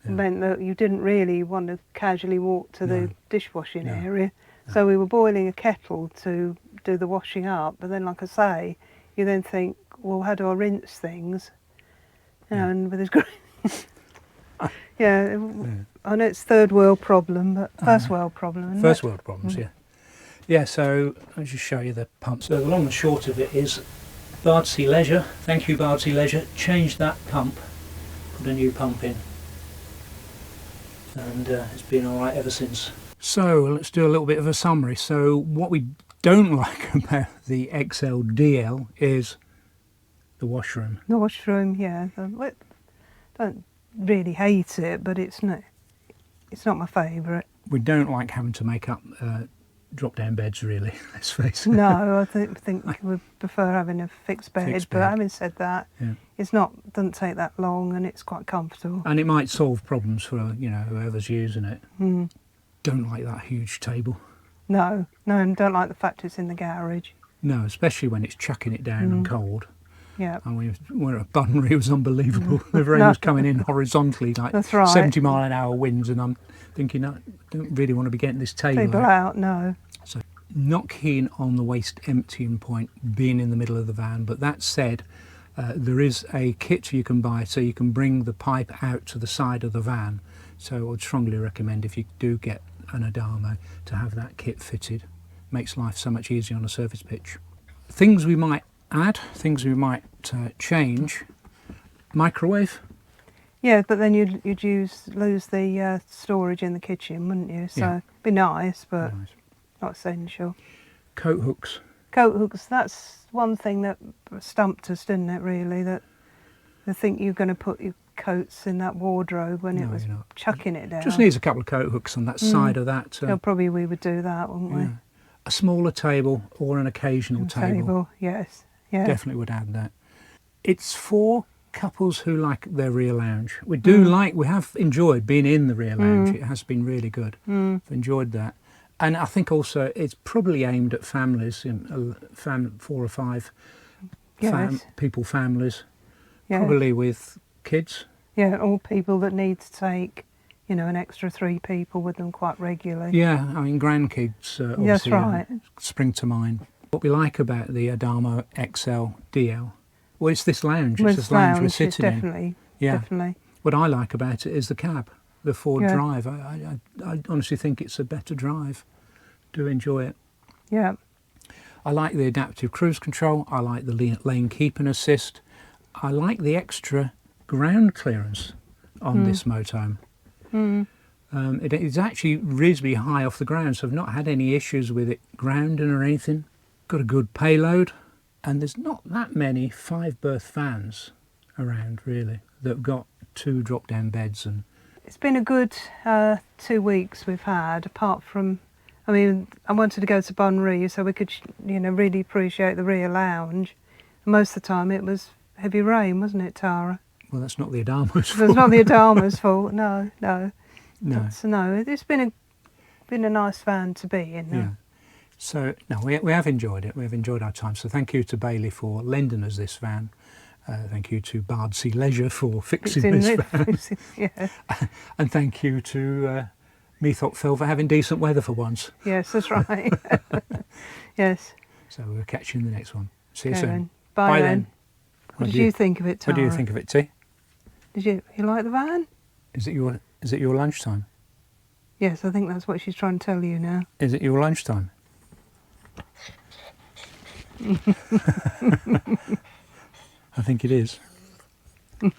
Yeah. meant that you didn't really want to casually walk to the No. dishwashing No. area. No. So we were boiling a kettle to do the washing up. But then, like I say, you then think, well, how do I rinse things? You know, Yeah. and with this great... yeah, I know it's third world problem, but first world problem. Isn't First it? world problems, yeah. Yeah, so I'll just show you the pump. So the long and short of it is Bardsea Leisure, thank you Bardsea Leisure, changed that pump, put a new pump in, and it's been alright ever since. So let's do a little bit of a summary. So what we don't like about the XL DL is the washroom. The washroom, yeah. Don't really hate it, but it's not my favourite. We don't like having to make up drop-down beds, really, let's face it. No, I think we prefer having a fixed bed. Fixed But bed. having said that, Yeah. doesn't take that long, and it's quite comfortable. And it might solve problems for, whoever's using it. Mm. Don't like that huge table. No, and don't like the fact it's in the garage. No, especially when it's chucking it down and cold. Yeah. And we were at Bunbury, it was unbelievable. The rain was coming in horizontally, like That's right. 70 mile an hour winds, and I'm thinking, I don't really want to be getting this table People out. out, no. So not keen on the waste emptying point being in the middle of the van, but that said, there is a kit you can buy so you can bring the pipe out to the side of the van. So I would strongly recommend, if you do get an Adamo, to have that kit fitted. Makes life so much easier on a service pitch. Things we might add, things we might change. Microwave. Yeah, but then you'd lose the storage in the kitchen, wouldn't you? So Yeah. it'd be nice, but Nice. not essential. Coat hooks. Coat hooks, that's one thing that stumped us, didn't it, really? That I think you're going to put your coats in that wardrobe when it No, was you're not. chucking it down. Just needs a couple of coat hooks on that side of that. Yeah, probably we would do that, wouldn't we? Yeah. A smaller table or an occasional table. Yes. Yeah. Definitely would add that. It's for couples who like their rear lounge. We do we have enjoyed being in the rear lounge. It has been really good. We've enjoyed that. And I think also it's probably aimed at families, 4 or 5 Yes. people, families, Yeah. probably with kids. Yeah, or people that need to take, you know, an extra 3 people with them quite regularly. Yeah, I mean, grandkids That's obviously right. spring to mind. What we like about the Adamo XL DL, well, it's this lounge. It's this lounge we're sitting in. Definitely. Yeah. Definitely. What I like about it is the cab, the Ford Yeah. drive. I honestly think it's a better drive. Do enjoy it. Yeah. I like the adaptive cruise control. I like the lane keeping assist. I like the extra ground clearance on this motorhome. It is actually reasonably high off the ground, so I've not had any issues with it grounding or anything. Got a good payload, and there's not that many 5-berth vans around really that have got 2 drop-down beds. And It's been a good 2 weeks we've had, apart from, I mean, I wanted to go to Bonree so we could, you know, really appreciate the rear lounge. Most of the time it was heavy rain, wasn't it, Tara? well, that's not the Adamo's So fault. it's not the Adama's fault, no. No. No, it's been a nice van to be in. Yeah. So, no, we have enjoyed it. We have enjoyed our time. So thank you to Bailey for lending us this van. Thank you to Bardsea Leisure for fixing this van. Yeah. And thank you to Meathop Phil for having decent weather for once. Yes, that's right. Yes. So we'll catch you in the next one. See you Okay soon. then. Bye then. What did you think of it, Tara? What do you think of it, T? Did you like the van? Is it your lunchtime? Yes, I think that's what she's trying to tell you now. Is it your lunchtime? I think it is. All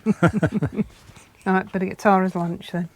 right, better get Tara's lunch then.